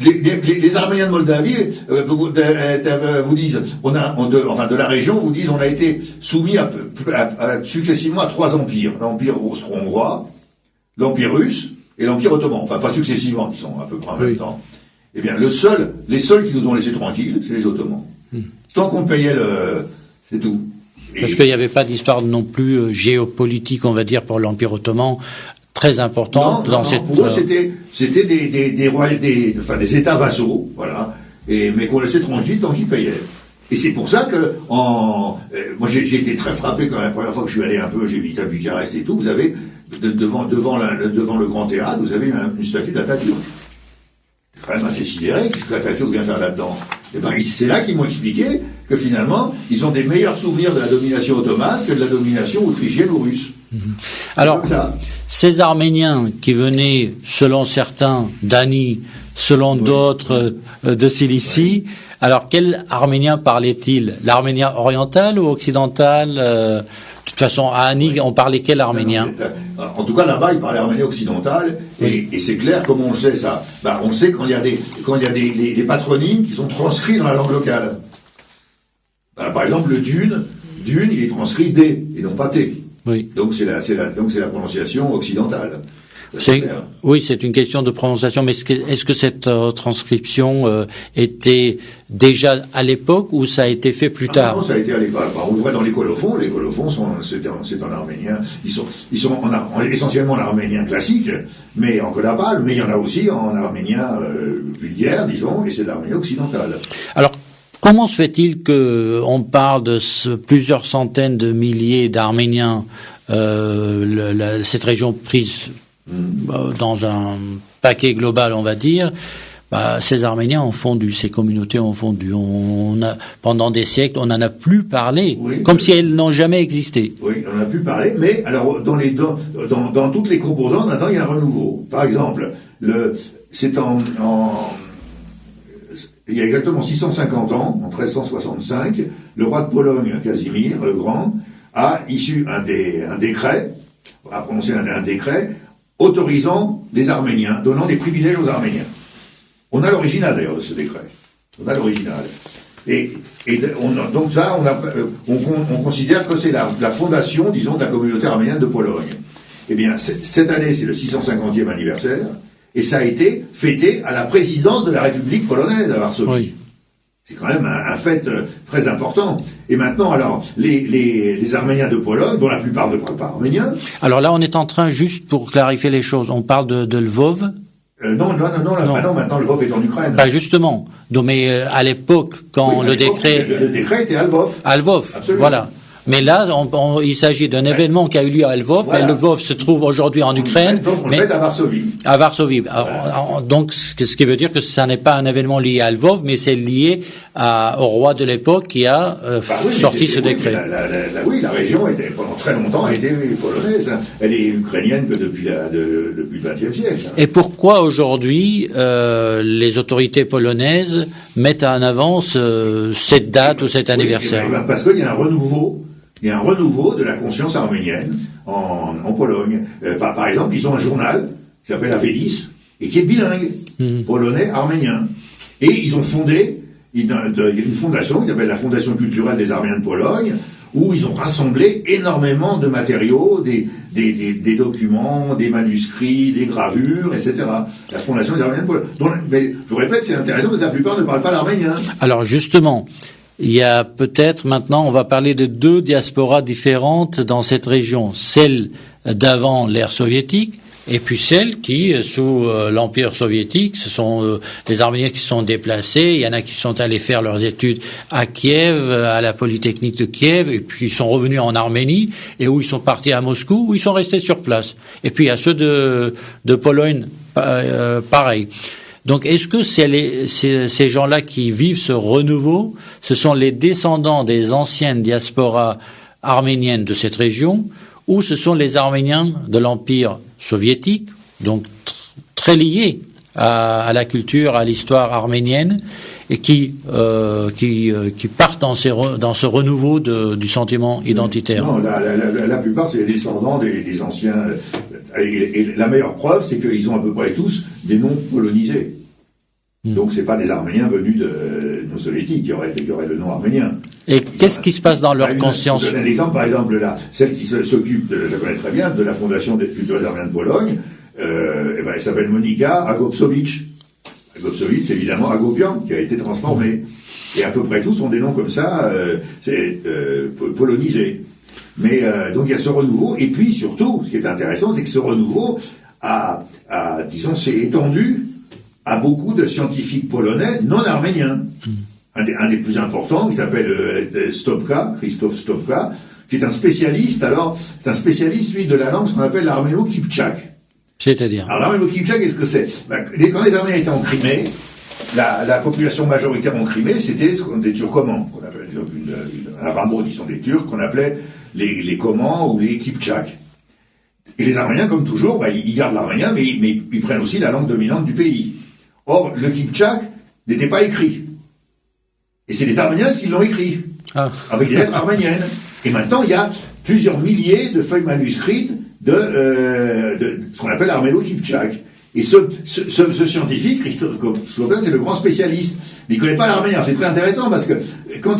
Les Arméniens de Moldavie vous disent, de la région, vous disent, on a été soumis successivement à 3 empires. L'empire austro-hongrois, l'empire russe et l'empire ottoman. Enfin, pas successivement, ils sont à peu près en même temps. Eh bien, les seuls qui nous ont laissés tranquilles, c'est les Ottomans. Tant qu'on payait c'est tout. Parce qu'il n'y avait pas d'histoire non plus géopolitique, on va dire, pour l'Empire ottoman, très importante dans cette... Pour eux, c'était des États vassaux, voilà, mais qu'on laissait tranquilles tant qu'ils payaient. Et c'est pour ça que, moi j'ai été très frappé quand la première fois que je suis allé un peu, j'ai visité à Bucarest et tout, vous avez, devant le grand théâtre, vous avez une statue d'Atatürk. C'est quand même assez sidéré, qu'est-ce que Atatürk vient faire là-dedans? Et ben, c'est là qu'ils m'ont expliqué que finalement, ils ont des meilleurs souvenirs de la domination ottomane que de la domination autrichienne ou russe. Alors, ces Arméniens qui venaient, selon certains, d'Ani, selon d'autres, de Cilicie, alors quel arménien parlait-il? L'arménien oriental ou occidental? De toute façon, à Ani, on parlait quel arménien? En tout cas, là-bas, ils parlaient arménien occidental, et c'est clair, comment on le sait, ça? On le sait quand il y a des patronymes qui sont transcrits dans la langue locale. Par exemple, le Dune, il est transcrit D, et non pas T. Oui. Donc c'est la prononciation occidentale. Oui, c'est une question de prononciation, mais est-ce que cette transcription était déjà à l'époque ou ça a été fait plus tard? Non, ça a été à l'époque. On le voit dans les colophons. Les colophons c'est en arménien. Ils sont essentiellement en arménien classique, mais en kodapal, mais il y en a aussi en arménien vulgaire, disons, et c'est l'arménien occidental. Alors, comment se fait-il qu'on parle de plusieurs centaines de milliers d'Arméniens, cette région prise dans un paquet global, on va dire, ces Arméniens ont fondu, ces communautés ont fondu. Pendant des siècles, on n'en a plus parlé, comme si elles n'ont jamais existé. Oui, on n'en a plus parlé, mais alors dans toutes les composantes, maintenant il y a un renouveau. Par exemple, il y a exactement 650 ans, en 1365, le roi de Pologne, Casimir le Grand, a issu un décret autorisant les Arméniens, donnant des privilèges aux Arméniens. On a l'original d'ailleurs de ce décret. On a l'original. Donc ça, on considère que c'est la fondation, disons, de la communauté arménienne de Pologne. Eh bien, cette année, c'est le 650e anniversaire, et ça a été fêté à la présidence de la République polonaise à Varsovie. Oui. C'est quand même un fait très important. Et maintenant, alors, les Arméniens de Pologne, dont la plupart ne parlent pas arménien... Alors là, on est en train, juste pour clarifier les choses, on parle de Lvov. Non, maintenant Lvov est en Ukraine. Justement. Donc, mais à l'époque, quand le décret... Le décret était à Lvov. À Lvov, absolument. Voilà. Mais là, il s'agit d'un événement qui a eu lieu à Lvov, voilà. Mais Lvov se trouve aujourd'hui en Ukraine. Donc on le fait à Varsovie. À Varsovie. Voilà. Donc, ce qui veut dire que ça n'est pas un événement lié à Lvov, mais c'est lié au roi de l'époque qui a sorti ce décret. La région était pendant très longtemps était polonaise. Elle est ukrainienne que depuis le XXe siècle. Et pourquoi aujourd'hui les autorités polonaises mettent en avance cette date ou cet anniversaire? Parce qu'il y a un renouveau. Il y a un renouveau de la conscience arménienne en Pologne. Par exemple, ils ont un journal qui s'appelle Avedis et qui est bilingue, polonais-arménien. Et ils ont fondé une fondation qui s'appelle la Fondation culturelle des Arméniens de Pologne, où ils ont rassemblé énormément de matériaux, des documents, des manuscrits, des gravures, etc. La Fondation des Arméniens de Pologne. Mais je vous répète, c'est intéressant parce que la plupart ne parlent pas l'arménien. Alors justement, il y a peut-être maintenant, on va parler de 2 diasporas différentes dans cette région. Celle d'avant l'ère soviétique, et puis celle qui, sous l'Empire soviétique, ce sont les Arméniens qui se sont déplacés. Il y en a qui sont allés faire leurs études à Kiev, à la Polytechnique de Kiev, et puis ils sont revenus en Arménie, et où ils sont partis à Moscou, où ils sont restés sur place. Et puis il y a ceux de Pologne, pareil. Donc, est-ce que ces gens-là qui vivent ce renouveau, ce sont les descendants des anciennes diasporas arménienne de cette région, ou ce sont les Arméniens de l'Empire soviétique, donc très liés à la culture, à l'histoire arménienne, et qui partent dans ce renouveau du sentiment identitaire. Non, la plupart, c'est les descendants des anciens. Et la meilleure preuve, c'est qu'ils ont à peu près tous des noms polonisés. Donc, c'est pas des Arméniens venus de non soviétiques qui auraient le nom arménien. Et qu'est-ce qui se passe dans leur conscience? Je donne un exemple, par exemple, là, celle qui s'occupe, je la connais très bien, de la Fondation des culturels arméniens de Pologne, elle s'appelle Monika Agopsowicz. Agopsowicz, c'est évidemment Agopian, qui a été transformé. Et à peu près tous ont des noms comme ça, polonisés. Mais donc il y a ce renouveau, et puis surtout, ce qui est intéressant, c'est que ce renouveau disons, s'est étendu à beaucoup de scientifiques polonais non arméniens. Un des plus importants, qui s'appelle Stopka, Krzysztof Stopka, qui est un spécialiste, lui, de la langue, ce qu'on appelle l'arméno-kiptchak. C'est-à-dire? Alors l'arméno-kiptchak, qu'est-ce que c'est? Quand les Arméniens étaient en Crimée, la population majoritaire en Crimée, c'était des Turcomans, qu'on appelle, un rameau, disons, des Turcs, qu'on appelait les Comans ou les Kiptchaks. Et les Arméniens, comme toujours, ils gardent l'arménien, mais ils prennent aussi la langue dominante du pays. Or, le Kiptchak n'était pas écrit. Et c'est les Arméniens qui l'ont écrit, avec des lettres arméniennes. Et maintenant, il y a plusieurs milliers de feuilles manuscrites de ce qu'on appelle arméno-kiptchak. Et ce scientifique, Krzysztof Stopka, c'est le grand spécialiste. Mais il connaît pas l'arménien. C'est très intéressant parce que quand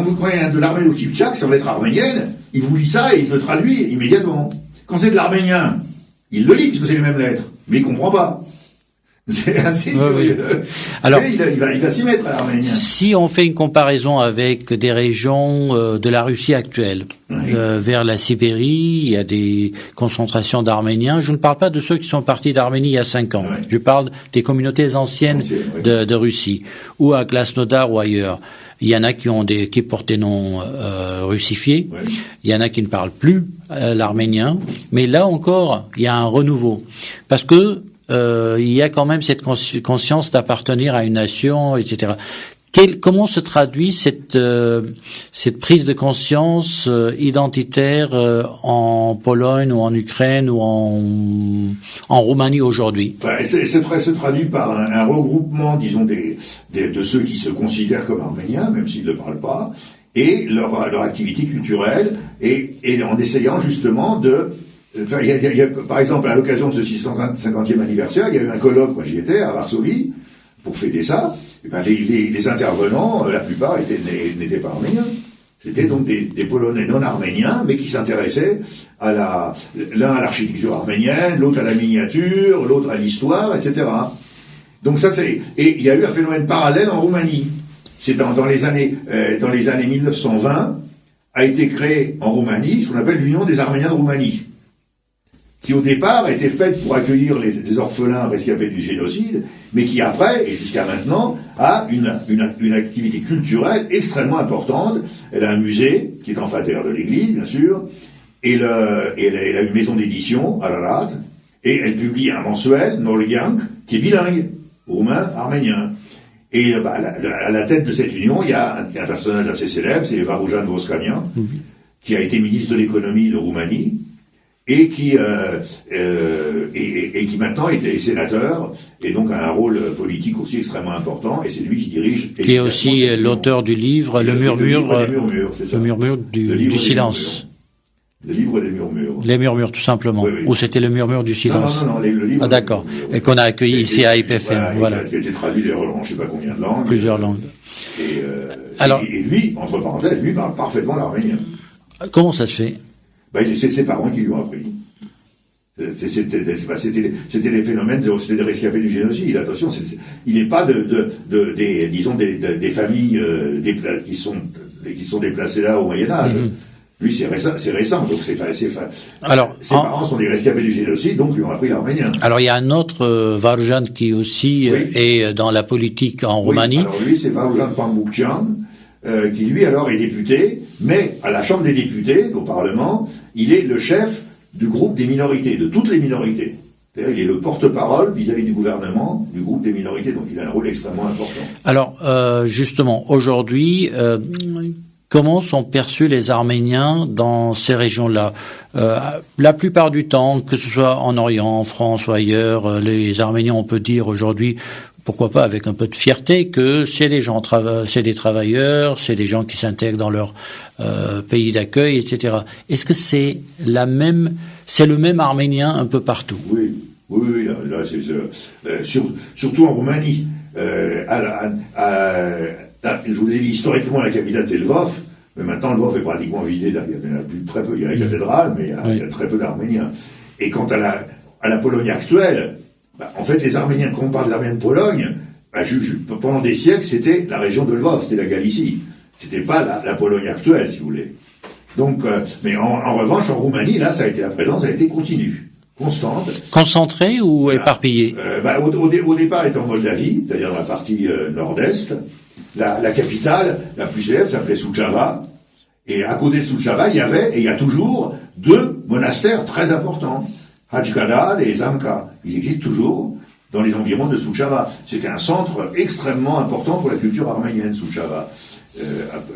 vous croyez de l'arméno-kiptchak sur lettre arménienne, il vous lit ça et il le traduit immédiatement. Quand c'est de l'arménien, il le lit puisque c'est les mêmes lettres, mais il comprend pas. C'est assez curieux. Oui. Alors, il va s'y mettre à l'arménien. Si on fait une comparaison avec des régions de la Russie actuelle, vers la Sibérie, il y a des concentrations d'Arméniens. Je ne parle pas de ceux qui sont partis d'Arménie il y a 5 ans. Je parle des communautés anciennes de Russie, ou à Krasnodar ou ailleurs. Il y en a qui portent des noms russifiés. Il y en a qui ne parlent plus l'arménien. Mais là encore, il y a un renouveau. Parce que il y a quand même cette conscience d'appartenir à une nation, etc. Comment se traduit cette prise de conscience identitaire en Pologne ou en Ukraine ou en Roumanie aujourd'hui? Se traduit par un regroupement, disons, de ceux qui se considèrent comme arméniens, même s'ils ne parlent pas, et leur activité culturelle, et en essayant justement par exemple, à l'occasion de ce 650e anniversaire, il y a eu un colloque, moi j'y étais, à Varsovie, pour fêter ça. Et les intervenants, la plupart n'étaient pas arméniens. C'était donc des Polonais non arméniens, mais qui s'intéressaient l'un à l'architecture arménienne, l'autre à la miniature, l'autre à l'histoire, etc. Donc ça et il y a eu un phénomène parallèle en Roumanie. C'est dans les années 1920, a été créé en Roumanie ce qu'on appelle l'Union des Arméniens de Roumanie, qui au départ était faite pour accueillir les orphelins rescapés du génocide, mais qui après, et jusqu'à maintenant, a une activité culturelle extrêmement importante. Elle a un musée, qui est en fatère de l'église, bien sûr, et elle a une maison d'édition, à Ararat, et elle publie un mensuel, Norliank, qui est bilingue, roumain-arménien. Et à la tête de cette union, il y a un personnage assez célèbre, c'est Varoujan Voskanian, qui a été ministre de l'économie de Roumanie, et qui maintenant est sénateur, et donc a un rôle politique aussi extrêmement important, et c'est lui qui dirige... Qui est aussi l'auteur du livre Le Murmure du silence. Le livre des murmures. Les murmures, tout simplement. Oui. Ou c'était le murmure du silence? Non, le livre. Ah, d'accord. Et qu'on a accueilli ici à IPFM. Voilà. Qui a été traduit d'ailleurs en je ne sais pas combien de langues. Plusieurs langues. Et lui, entre parenthèses, lui parle parfaitement l'arménien. Comment ça se fait? C'est ses parents qui lui ont appris. C'était des phénomènes, c'était des rescapés du génocide. Attention, il n'est pas des familles qui sont déplacées là au Moyen-Âge. Lui, c'est récent, donc Alors, ses parents sont des rescapés du génocide, donc lui ont appris l'arménien. Alors, il y a un autre Varoujan qui aussi est dans la politique en Roumanie. Alors lui, c'est Varoujan Pambouchan, qui lui, alors, est député, mais à la Chambre des députés, au Parlement, il est le chef du groupe des minorités, de toutes les minorités. C'est-à-dire, il est le porte-parole vis-à-vis du gouvernement, du groupe des minorités, donc il a un rôle extrêmement important. Alors, justement, aujourd'hui, comment sont perçus les Arméniens dans ces régions-là? La plupart du temps, que ce soit en Orient, en France ou ailleurs, les Arméniens, on peut dire aujourd'hui, pourquoi pas avec un peu de fierté, que c'est des gens, c'est des travailleurs, c'est des gens qui s'intègrent dans leur pays d'accueil, etc. Est-ce que c'est le même Arménien un peu partout? Oui, là c'est surtout en Roumanie. Je vous ai dit, historiquement, la capitale était Lvov, mais maintenant Lvov est pratiquement vidé. Il y en a plus très peu. Il y a la cathédrale, mais il y a très peu d'Arméniens. Et quant à la Pologne actuelle, en fait, les Arméniens, quand on parle des Arméniens de Pologne, pendant des siècles, c'était la région de Lvov, c'était la Galicie. C'était pas la Pologne actuelle, si vous voulez. Donc, mais en revanche, en Roumanie, là, la présence a été continue, constante. Concentrée ou éparpillée? Au départ, elle était en Moldavie, c'est-à-dire dans la partie nord-est. La capitale, la plus célèbre, s'appelait Suceava. Et à côté de Suceava, il y avait, et il y a toujours, 2 monastères très importants. Hajgadal et Zamka. Ils existent toujours dans les environs de Suceava. C'était un centre extrêmement important pour la culture arménienne, Suceava.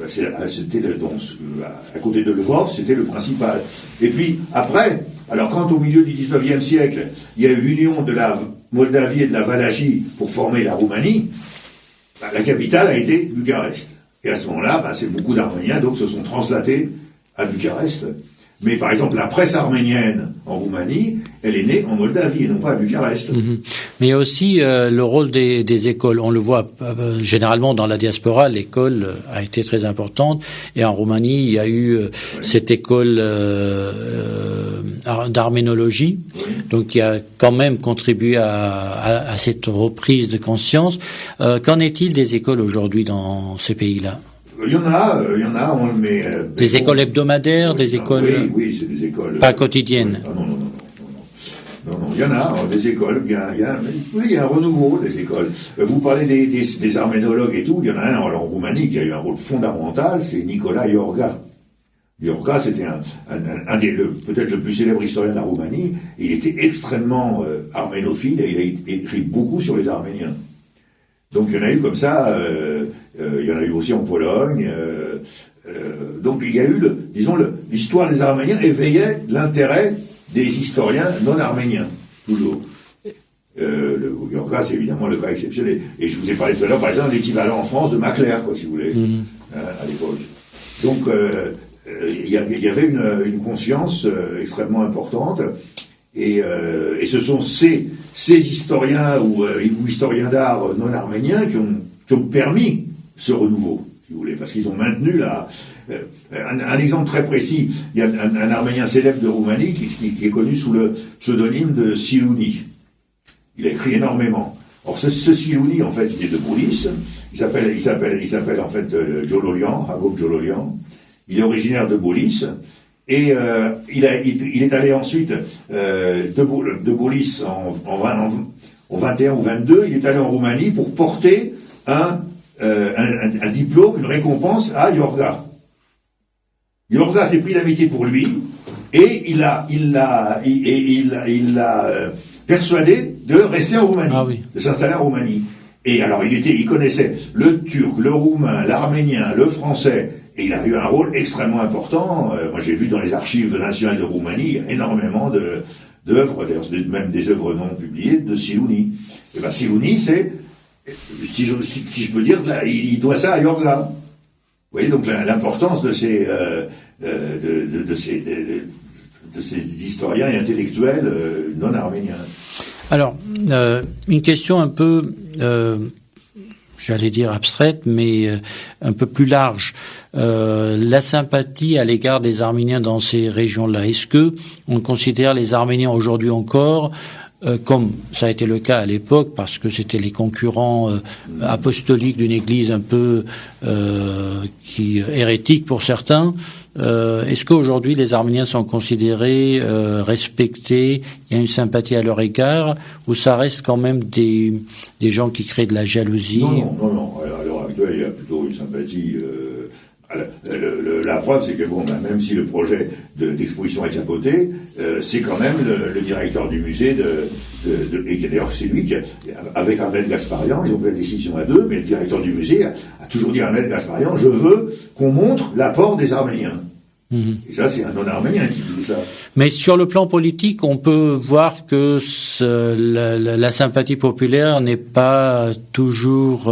C'était à côté de Lvov, c'était le principal. Et puis, après, alors quand au milieu du 19e siècle, il y a eu l'union de la Moldavie et de la Valagie pour former la Roumanie, la capitale a été Bucarest. Et à ce moment-là, c'est beaucoup d'Arméniens donc se sont translatés à Bucarest. Mais par exemple, la presse arménienne en Roumanie, elle est née en Moldavie et non pas à Bucarest. Mais il y a aussi le rôle des écoles. On le voit généralement dans la diaspora, l'école a été très importante. Et en Roumanie, il y a eu cette école d'arménologie, donc qui a quand même contribué à cette reprise de conscience. Qu'en est-il des écoles aujourd'hui dans ces pays-là? Il y en a, on le met... des écoles hebdomadaires, des écoles... Oui, c'est des écoles... Pas quotidiennes. Non, il y en a, des écoles, il y a un renouveau des écoles. Vous parlez des arménologues et tout, il y en a un en Roumanie qui a eu un rôle fondamental, c'est Nicolas Iorga. Iorga, c'était peut-être le plus célèbre historien de la Roumanie, il était extrêmement arménophile et il a écrit beaucoup sur les Arméniens. Donc il y en a eu comme ça, il y en a eu aussi en Pologne. Donc il y a eu, l'histoire des Arméniens éveillait l'intérêt des historiens non arméniens, toujours. Le Iorga, c'est évidemment le cas exceptionnel. Et je vous ai parlé tout à l'heure, par exemple, l'équivalent en France de Macler, si vous voulez, à l'époque. Donc il y avait une conscience extrêmement importante. Et ce sont ces historiens ou historiens d'art non arméniens qui ont permis ce renouveau, si vous voulez, parce qu'ils ont maintenu un exemple très précis. Il y a un Arménien célèbre de Roumanie qui est connu sous le pseudonyme de Silouni. Il a écrit énormément. Or, ce Silouni, en fait, il est de Boulis. Il s'appelle en fait Jololian, Hagop Jololian. Il est originaire de Boulis. Et il est allé ensuite de Boulis en 21 ou 22, il est allé en Roumanie pour porter un diplôme, une récompense à Iorga. Iorga s'est pris d'amitié pour lui et il l'a persuadé de rester en Roumanie, de s'installer en Roumanie. Et alors il connaissait le turc, le roumain, l'arménien, le français. Et il a eu un rôle extrêmement important. Moi, j'ai vu dans les archives nationales de Roumanie énormément d'œuvres, même des œuvres non publiées, de Silouni. Et bien, Silouni, c'est, si je peux dire, là, il doit ça à Iorga. Vous voyez, donc l'importance de ces historiens et intellectuels non arméniens. Alors, une question un peu... j'allais dire abstraite, mais un peu plus large. La sympathie à l'égard des Arméniens dans ces régions-là. Est-ce que on considère les Arméniens aujourd'hui encore, comme ça a été le cas à l'époque, parce que c'était les concurrents apostoliques d'une église un peu hérétique pour certains, est-ce qu'aujourd'hui les Arméniens sont considérés, respectés, il y a une sympathie à leur égard, ou ça reste quand même des gens qui créent de la jalousie? Non. À l'heure actuelle, il y a plutôt une sympathie La preuve, c'est que même si le projet d'exposition est capoté, c'est quand même le directeur du musée et d'ailleurs c'est lui qui, avec Ahmed Gasparian, ils ont pris la décision à deux, mais le directeur du musée a toujours dit à Ahmed Gasparian, je veux qu'on montre l'apport des Arméniens. Et ça, c'est un non-arménien qui dit ça. Mais sur le plan politique, on peut voir que la sympathie populaire n'est pas toujours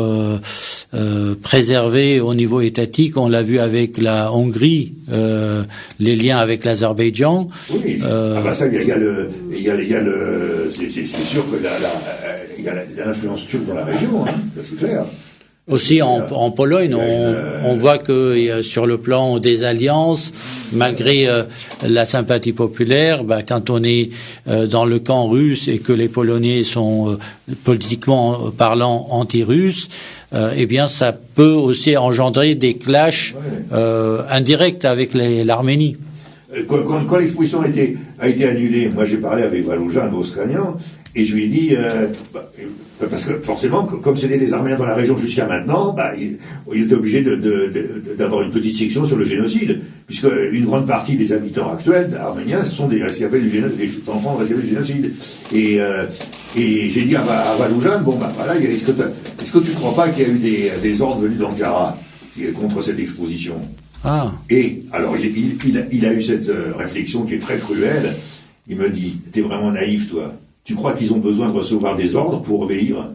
préservée au niveau étatique. On l'a vu avec la Hongrie, les liens avec l'Azerbaïdjan. Oui, ça, il y a le, c'est sûr que il y a l'influence turque dans la région, hein, ça c'est clair. Aussi en Pologne, on voit que sur le plan des alliances, malgré la sympathie populaire, quand on est dans le camp russe et que les Polonais sont politiquement parlant anti-russes, eh bien ça peut aussi engendrer des clashs indirects avec l'Arménie. Quand l'exposition a été annulée, moi j'ai parlé avec Valoujan, Moscanian, et je lui ai dit, parce que forcément, comme c'était les Arméniens dans la région jusqu'à maintenant, il était obligé d'avoir une petite section sur le génocide, puisque une grande partie des habitants actuels arméniens sont des rescapés des enfants rescapés du génocide. Et j'ai dit à Valoujan, est-ce que tu ne crois pas qu'il y a eu des ordres venus d'Ankara contre cette exposition? Et alors il a eu cette réflexion qui est très cruelle. Il me dit, t'es vraiment naïf toi. Tu crois qu'ils ont besoin de recevoir des ordres pour obéir?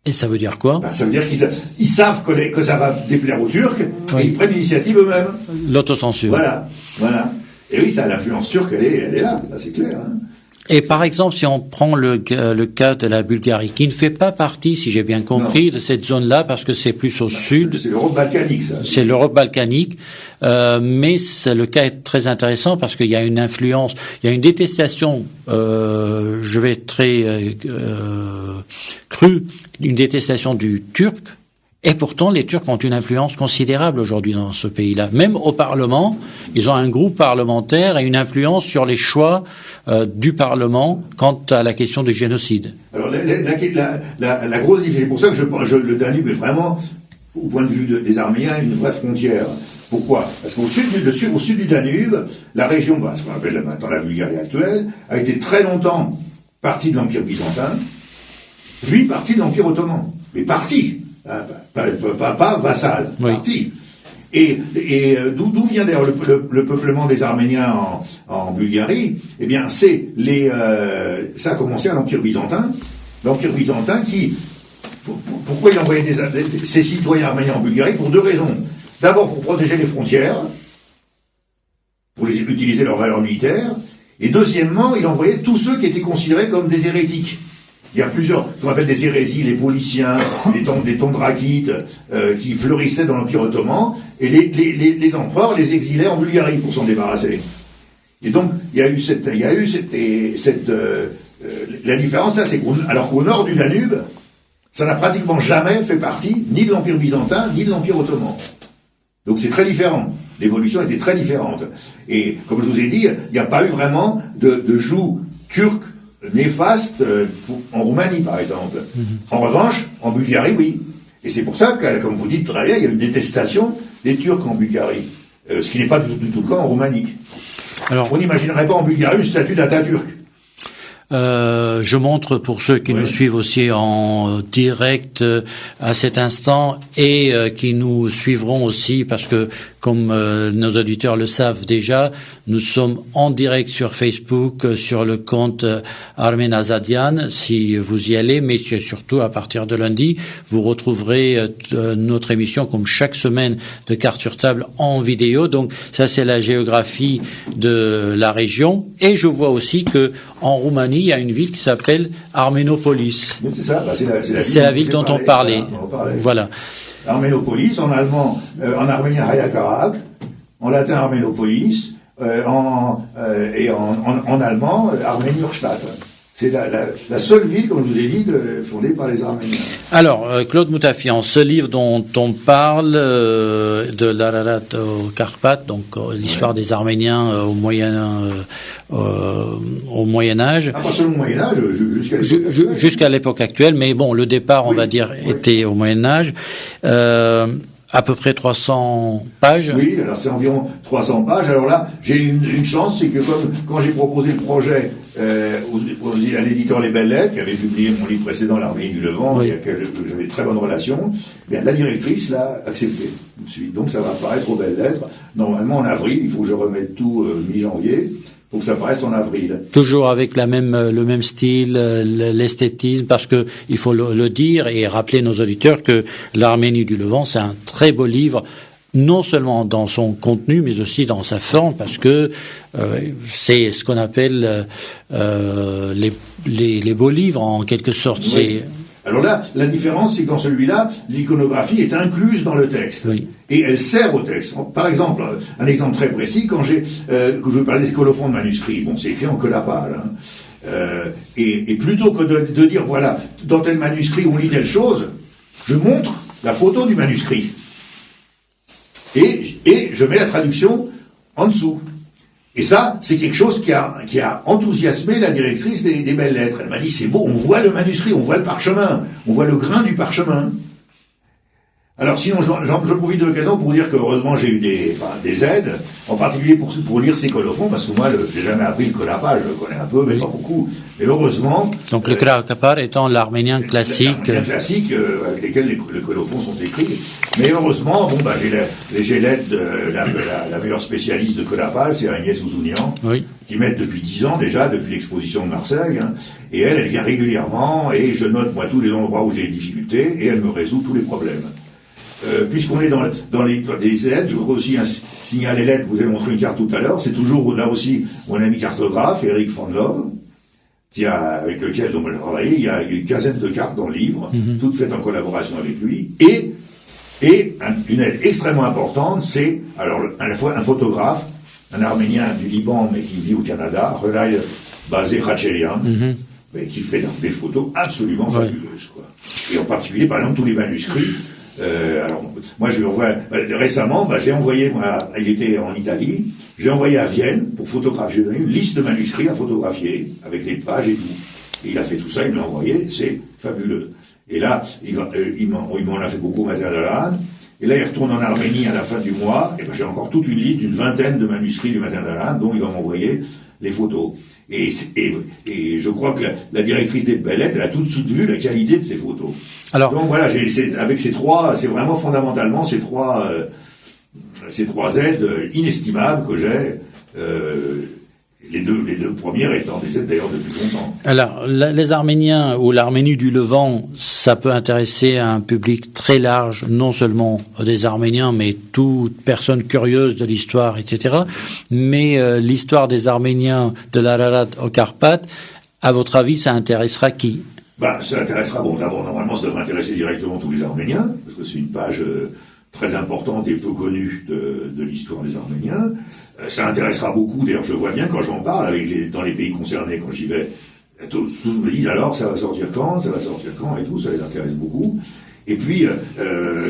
Et ça veut dire quoi? Ça veut dire qu'ils savent que ça va déplaire aux Turcs, et ils prennent l'initiative eux-mêmes. L'autocensure. Voilà. Et oui, ça, l'influence turque, elle est là, c'est clair. Hein. Et par exemple, si on prend le cas de la Bulgarie, qui ne fait pas partie, si j'ai bien compris, de cette zone-là, parce que c'est plus au sud. C'est l'Europe balkanique, ça. C'est l'Europe balkanique, mais le cas est très intéressant parce qu'il y a une influence, il y a une détestation, je vais être très crue, une détestation du turc. Et pourtant, les Turcs ont une influence considérable aujourd'hui dans ce pays-là. Même au Parlement, ils ont un groupe parlementaire et une influence sur les choix du Parlement quant à la question du génocide. Alors, la grosse différence, c'est pour ça que le Danube est vraiment, au point de vue des Arméniens, une vraie frontière. Pourquoi? Parce qu'au sud du Danube, la région, ce qu'on appelle maintenant la Bulgarie actuelle, a été très longtemps partie de l'Empire byzantin, puis partie de l'Empire ottoman. Mais partie. Pas vassal, oui. Parti. Et d'où vient d'ailleurs le peuplement des Arméniens en Bulgarie? Eh bien, ça a commencé à l'Empire byzantin. L'Empire byzantin pourquoi il envoyait ses citoyens arméniens en Bulgarie? Pour deux raisons. D'abord pour protéger les frontières, pour utiliser leurs valeurs militaires, et deuxièmement, il envoyait tous ceux qui étaient considérés comme des hérétiques. Il y a plusieurs, qu'on appelle des hérésies, les Pauliciens, les Tondrakites, qui fleurissaient dans l'Empire ottoman, et les empereurs les exilaient en Bulgarie pour s'en débarrasser. Et donc, la différence là, c'est alors qu'au nord du Danube, ça n'a pratiquement jamais fait partie ni de l'Empire byzantin, ni de l'Empire ottoman. Donc c'est très différent. L'évolution était très différente. Et comme je vous ai dit, il n'y a pas eu vraiment de joug turc néfaste en Roumanie, par exemple. En revanche, en Bulgarie, oui. Et c'est pour ça que, comme vous dites très bien, il y a une détestation des Turcs en Bulgarie. Ce qui n'est pas du tout le cas en Roumanie. Alors, on n'imaginerait pas en Bulgarie une statue d'Atatürk. Je montre pour ceux qui nous suivent aussi en direct à cet instant et qui nous suivront aussi parce que comme nos auditeurs le savent déjà, nous sommes en direct sur Facebook, sur le compte Armen Azadian, si vous y allez, mais surtout à partir de lundi, vous retrouverez notre émission comme chaque semaine de Cartes sur table en vidéo. Donc ça c'est la géographie de la région. Et je vois aussi que en Roumanie, il y a une ville qui s'appelle Arménopolis. C'est ça, c'est la ville dont on parlait. Voilà. Arménopolis, en allemand, en arménien Hayakarag, en latin Arménopolis, et en allemand Arménie-Urstadt. C'est la seule ville, comme je vous ai dit, fondée par les Arméniens. Alors, Claude Moutafian, ce livre dont on parle, de l'Ararat aux Carpates, donc l'histoire des Arméniens au Moyen Âge. Pas seulement au Moyen Âge, jusqu'à l'époque actuelle, mais bon, le départ, on va dire, était au Moyen Âge. À peu près 300 pages. Oui, alors c'est environ 300 pages. Alors là, j'ai une chance, c'est que quand j'ai proposé le projet à l'éditeur Les Belles Lettres, qui avait publié mon livre précédent, L'Arménie du Levant, et avec lequel j'avais de très bonnes relations, bien, la directrice l'a accepté. Donc ça va apparaître aux Belles Lettres, normalement en avril. Il faut que je remette tout mi-janvier, pour que ça paraisse en avril. Toujours avec le même style, l'esthétisme, parce que il faut le dire et rappeler nos auditeurs que L'Arménie du Levant, c'est un très beau livre, non seulement dans son contenu, mais aussi dans sa forme, parce que c'est ce qu'on appelle les beaux livres, en quelque sorte. Oui. Alors là, la différence, c'est qu'en celui-là, l'iconographie est incluse dans le texte. Oui. Et elle sert au texte. Par exemple, un exemple très précis, quand je veux parler des colophons de manuscrits, bon, c'est écrit en collapale, et plutôt que de dire, voilà, dans tel manuscrit, on lit telle chose, je montre la photo du manuscrit. Et je mets la traduction en dessous. Et ça, c'est quelque chose qui a enthousiasmé la directrice des Belles Lettres. Elle m'a dit, c'est beau, on voit le manuscrit, on voit le parchemin, on voit le grain du parchemin. Alors sinon, je profite de l'occasion pour dire que heureusement j'ai eu des aides, en particulier pour lire ces colophons, parce que moi, j'ai jamais appris le collapage, je le connais un peu, mais pas beaucoup. Mais heureusement... Donc le collapage étant l'arménien classique... L'arménien classique, avec lesquels les colophons sont écrits. Mais heureusement, j'ai l'aide de la meilleure spécialiste de collapage, c'est Agnès Ouzounian, qui m'aide depuis 10 ans déjà, depuis l'exposition de Marseille, et elle vient régulièrement, et je note, moi, tous les endroits où j'ai des difficultés, et elle me résout tous les problèmes. Puisqu'on est dans les aides, je voudrais aussi signaler l'aide, vous avez montré une carte tout à l'heure, c'est toujours là aussi mon ami cartographe, Eric Fandlov, avec lequel on a travaillé, il y a une quinzaine de cartes dans le livre, toutes faites en collaboration avec lui, et une aide extrêmement importante, c'est alors à la fois un photographe, un Arménien du Liban, mais qui vit au Canada, Relay Bazé Khachelian, mais qui fait des photos absolument fabuleuses, quoi. Et en particulier, par exemple, tous les manuscrits. Alors, moi, je lui envoie récemment, j'ai envoyé, il était en Italie, j'ai envoyé à Vienne pour photographier, j'ai donné une liste de manuscrits à photographier avec les pages et tout. Et il a fait tout ça, il me l'a envoyé, c'est fabuleux. Et là, il m'en a fait beaucoup au Matin de l'Anne. Et là, il retourne en Arménie à la fin du mois, et j'ai encore toute une liste d'une vingtaine de manuscrits du Matin de l'Anne, dont il va m'envoyer les photos. Et je crois que la directrice des Belles Lettres, elle a tout de suite vu la qualité de ces photos. Alors, donc voilà, avec ces trois, c'est vraiment fondamentalement ces trois aides inestimables que j'ai. Les deux premières étant des aides d'ailleurs depuis longtemps. Alors, les Arméniens ou l'Arménie du Levant, ça peut intéresser un public très large, non seulement des Arméniens, mais toute personne curieuse de l'histoire, etc. Mais l'histoire des Arméniens de l'Ararat aux Carpates, à votre avis, ça intéressera qui ? Ça intéressera, d'abord, normalement, ça devrait intéresser directement tous les Arméniens, parce que c'est une page très importante et peu connue de l'histoire des Arméniens. Ça intéressera beaucoup, d'ailleurs je vois bien quand j'en parle dans les pays concernés, quand j'y vais, tous me disent alors ça va sortir quand et tout, ça les intéresse beaucoup. Et puis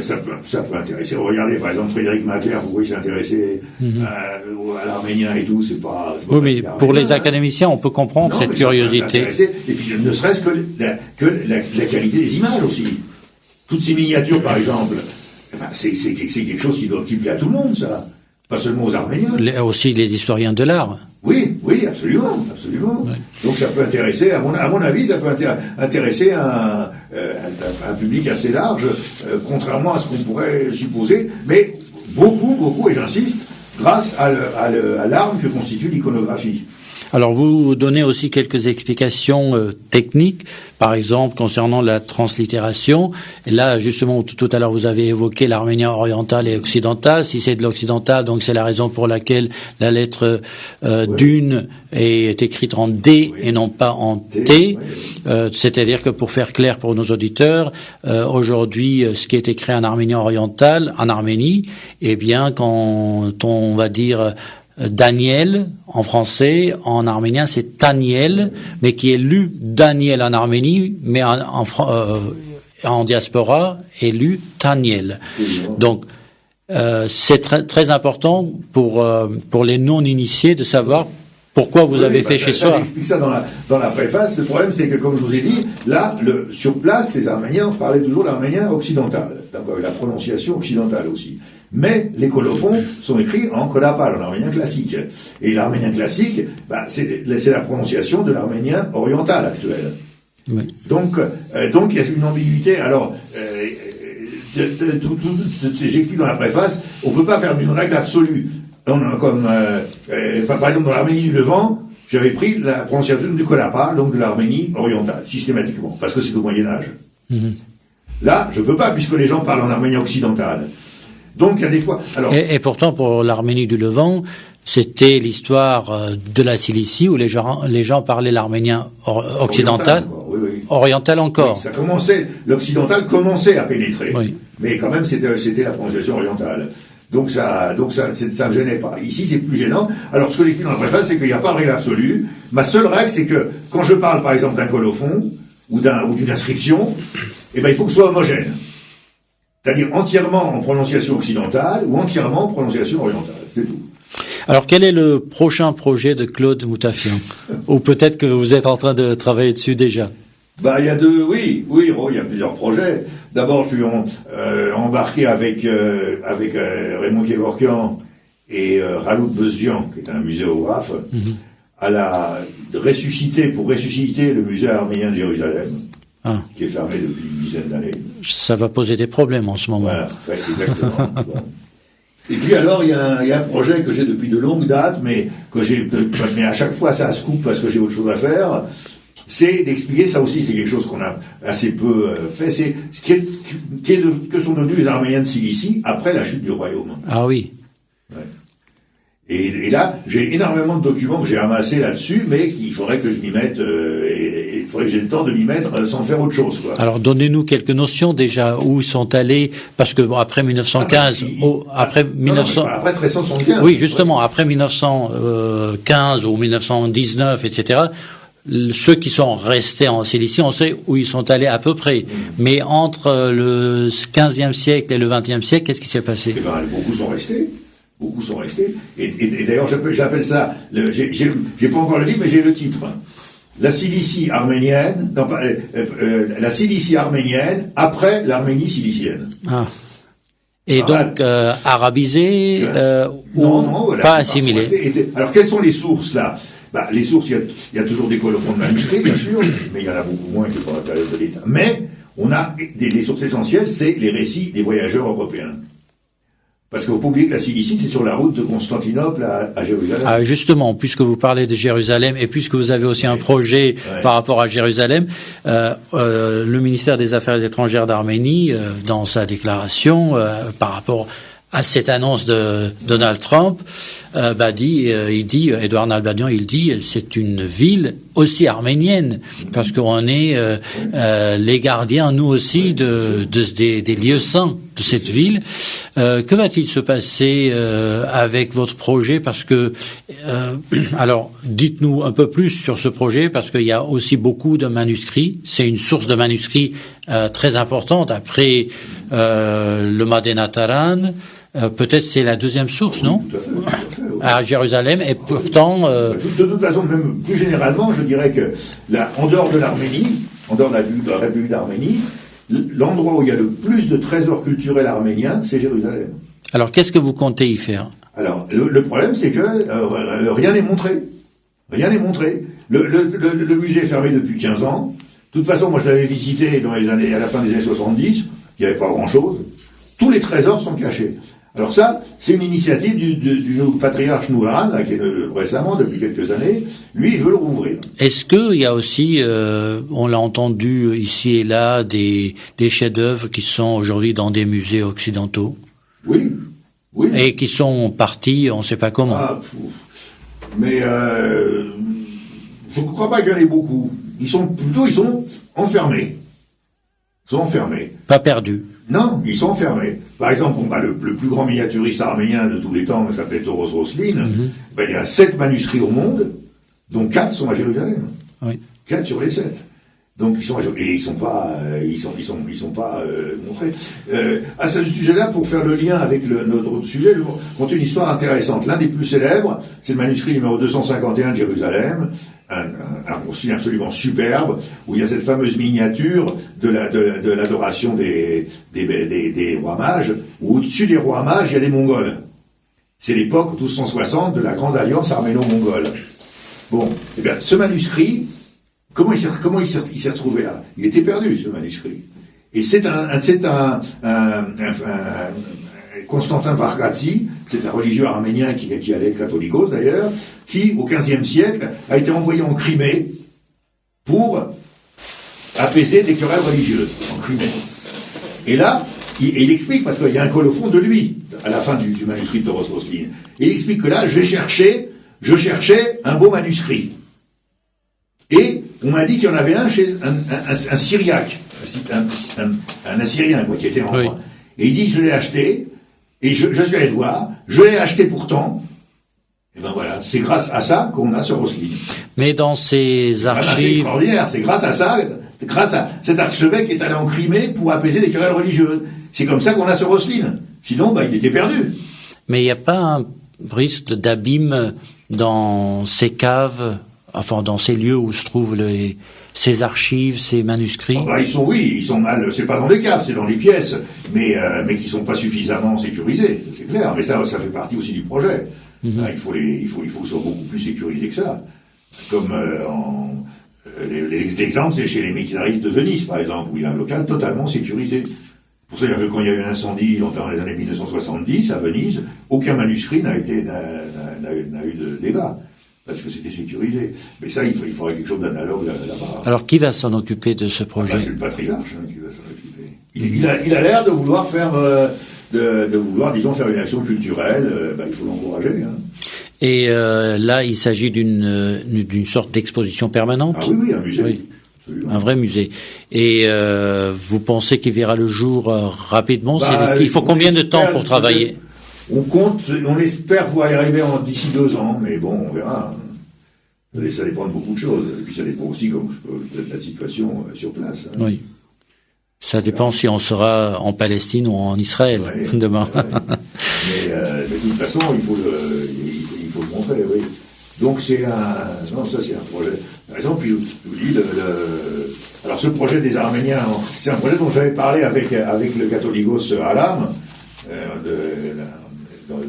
ça peut intéresser. Regardez par exemple Frédéric Macler, pourquoi il s'est intéressé à l'arménien et tout, c'est pas oui, mais pour les académiciens, on peut comprendre cette curiosité. Et puis ne serait-ce que la qualité des images aussi. Toutes ces miniatures par exemple, c'est quelque chose qui plaît à tout le monde, ça. Pas seulement aux Arméniens. Aussi les historiens de l'art. Oui, absolument. Oui. Donc ça peut intéresser, à mon avis, ça peut intéresser un public assez large, contrairement à ce qu'on pourrait supposer, mais beaucoup, et j'insiste, grâce à l'arme que constitue l'iconographie. Alors vous donnez aussi quelques explications techniques, par exemple concernant la translittération. Et là, justement, tout à l'heure, vous avez évoqué l'arménien oriental et occidental. Si c'est de l'occidental, donc c'est la raison pour laquelle la lettre d'une est écrite en D et non pas en T. C'est-à-dire que pour faire clair pour nos auditeurs, aujourd'hui, ce qui est écrit en arménien oriental, en Arménie, eh bien, quand on va dire Daniel en français, en arménien c'est Taniel, mais qui est lu Daniel en Arménie, mais en diaspora est lu Taniel. Donc c'est très important pour les non-initiés de savoir pourquoi vous avez fait chez soi. J'explique ça dans la préface. Le problème, c'est que, comme je vous ai dit, là, sur place, les Arméniens parlaient toujours l'arménien occidental, la prononciation occidentale aussi. Mais les colophons sont écrits en kolapal, en arménien classique. Et l'arménien classique, c'est la prononciation de l'arménien oriental actuel. Oui. Donc, il y a une ambiguïté. Alors, j'explique dans la préface, on peut pas faire d'une règle absolue. Par exemple, dans l'Arménie du Levant, j'avais pris la prononciation du kolapa, donc de l'Arménie orientale, systématiquement, parce que c'est au Moyen-Âge. Mm-hmm. Là, je peux pas, puisque les gens parlent en arménien occidental. Donc, il y a des fois... Alors, et pourtant, pour l'Arménie du Levant, c'était l'histoire de la Cilicie, où les gens parlaient l'arménien occidental. Oriental encore. Oui, ça commençait, l'occidental commençait à pénétrer. Oui. Mais quand même, c'était la prononciation orientale. Donc ça me gênait pas. Ici, c'est plus gênant. Alors, ce que j'explique dans la préface, c'est qu'il n'y a pas de règle absolue. Ma seule règle, c'est que quand je parle, par exemple, d'un colophon ou d'une inscription, il faut que ce soit homogène. C'est-à-dire entièrement en prononciation occidentale ou entièrement en prononciation orientale. C'est tout. Alors, quel est le prochain projet de Claude Moutafian? Ou peut-être que vous êtes en train de travailler dessus déjà? Il y a il y a plusieurs projets. D'abord, je suis embarqué avec Raymond Kevorkian et Ralout Bezjian, qui est un muséographe, pour ressusciter le musée arménien de Jérusalem, qui est fermé depuis une dizaine d'années. Ça va poser des problèmes en ce moment. Voilà, exactement. Bon. Et puis alors, il y a un projet que j'ai depuis de longues dates, mais à chaque fois ça se coupe parce que j'ai autre chose à faire. C'est d'expliquer, ça aussi c'est quelque chose qu'on a assez peu fait, c'est que sont devenus les Arméniens de Cilicie après la chute du royaume. Ah oui. Ouais. Et là, j'ai énormément de documents que j'ai amassés là-dessus, mais qu'il faudrait que je m'y mette, il faudrait que j'ai le temps de m'y mettre sans faire autre chose, quoi. Alors, donnez-nous quelques notions déjà, où sont allés, parce que après 1915, après 1375. Oui, justement, après 1915 ou 1919, etc., ceux qui sont restés en Cilicie, on sait où ils sont allés à peu près. Mais entre le 15e siècle et le 20e siècle, qu'est-ce qui s'est passé? Beaucoup sont restés. Beaucoup sont restés. Et d'ailleurs, j'appelle ça, j'ai pas encore le livre, mais j'ai le titre. La Cilicie arménienne, la Cilicie arménienne après l'Arménie cilicienne. Ah. Et donc, arabisé, non, voilà, pas assimilé. Alors, quelles sont les sources, là? Les sources, il y a toujours des colophons de manuscrits, bien sûr, mais il y en a beaucoup moins que pour la période de l'État. Mais, on a des sources essentielles, c'est les récits des voyageurs européens. Parce qu'il ne faut pas oublier que la Cilicie, c'est sur la route de Constantinople à Jérusalem. Ah, justement, puisque vous parlez de Jérusalem, et puisque vous avez aussi un projet par rapport à Jérusalem, le ministère des Affaires étrangères d'Arménie, dans sa déclaration, par rapport à cette annonce de Donald Trump, il dit, Edouard Nalbandian, il dit, c'est une ville aussi arménienne, parce qu'on est les gardiens, nous aussi, des lieux saints de cette ville. Que va-t-il se passer avec votre projet? Parce que, alors, dites-nous un peu plus sur ce projet, parce qu'il y a aussi beaucoup de manuscrits. C'est une source de manuscrits très importante après le Madenataran. Peut-être c'est la deuxième source, non? Tout à fait. À Jérusalem, et pourtant... De toute façon, même plus généralement, je dirais que en dehors de l'Arménie, en dehors de la République d'Arménie, l'endroit où il y a le plus de trésors culturels arméniens, c'est Jérusalem. Alors, qu'est-ce que vous comptez y faire? Alors, le problème, c'est que rien n'est montré. Rien n'est montré. Le musée est fermé depuis 15 ans. De toute façon, moi, je l'avais visité à la fin des années 70. Il n'y avait pas grand-chose. Tous les trésors sont cachés. Alors ça, c'est une initiative du patriarche Nouran, qui est récemment, depuis quelques années. Lui, il veut le rouvrir. Est-ce qu'il y a aussi, on l'a entendu ici et là, des chefs-d'œuvre qui sont aujourd'hui dans des musées occidentaux? Oui. Et qui sont partis, on ne sait pas comment. Mais je ne crois pas qu'il y en ait beaucoup. Ils sont enfermés. Ils sont enfermés. Pas perdus. Non, ils sont enfermés. Par exemple, le plus grand miniaturiste arménien de tous les temps, il s'appelait Toros Roslin, il y a 7 manuscrits au monde, dont 4 sont à Jérusalem. Oui. 4 sur les 7. Donc ils sont pas montrés. À ce sujet-là, pour faire le lien avec notre autre sujet, je vais vous raconter une histoire intéressante. L'un des plus célèbres, c'est le manuscrit numéro 251 de Jérusalem, un aussi absolument superbe, où il y a cette fameuse miniature de l'adoration des rois mages, où au-dessus des rois mages, il y a des Mongols. C'est l'époque 1260 de la grande alliance arméno-mongole. Bon, eh bien, ce manuscrit, comment il s'est retrouvé là? Il était perdu, ce manuscrit. Et c'est Constantin Vargatsi, c'est un religieux arménien qui allait être catholicos d'ailleurs, qui, au XVe siècle, a été envoyé en Crimée pour apaiser des querelles religieuses, en Crimée. Et là, il explique, parce qu'il y a un colophon de lui, à la fin du manuscrit de Toros Roslin. Il explique que là, je cherchais un beau manuscrit. Et on m'a dit qu'il y en avait un chez un Syriaque, un Assyrien, qui était en roi. Et il dit, je l'ai acheté, et je suis allé le voir, je l'ai acheté pourtant, et ben voilà, c'est grâce à ça qu'on a ce Roslin. Mais dans ces archives... C'est extraordinaire, c'est grâce à ça, grâce à cet archevêque qui est allé en Crimée pour apaiser les querelles religieuses. C'est comme ça qu'on a ce Roslin. Sinon, il était perdu. Mais il n'y a pas un risque d'abîme dans ces caves, enfin dans ces lieux où se trouvent ces archives, ces manuscrits? Ils sont mal, c'est pas dans les caves, c'est dans les pièces, mais qui sont pas suffisamment sécurisés, c'est clair. Mais ça fait partie aussi du projet. Il faut que ce soit beaucoup plus sécurisé que ça. Comme l'exemple, c'est chez les méquinaristes de Venise, par exemple, où il y a un local totalement sécurisé. Pour ça, quand il y a eu un incendie dans les années 1970 à Venise, aucun manuscrit n'a eu de dégâts. Parce que c'était sécurisé. Mais ça, il faudrait quelque chose d'analogue là-bas. Alors, qui va s'en occuper de ce projet? C'est le patriarche qui va s'en occuper. Il a l'air de vouloir faire, disons, faire une action culturelle. Il faut l'encourager. Et là, il s'agit d'une sorte d'exposition permanente? Ah oui, un musée. Oui. Absolument. Un vrai musée. Et vous pensez qu'il verra le jour rapidement? Il faut combien de temps pour travailler? On espère pouvoir y arriver d'ici 2 ans, mais bon, on verra. Ça dépend de beaucoup de choses. Et puis ça dépend aussi de la situation sur place. Oui. Ça dépend si on sera en Palestine ou en Israël demain. Mais de toute façon, il faut le montrer, oui. Donc c'est c'est un projet. Par exemple, je vous dis, alors ce projet des Arméniens, c'est un projet dont j'avais parlé avec le catholicos Alam,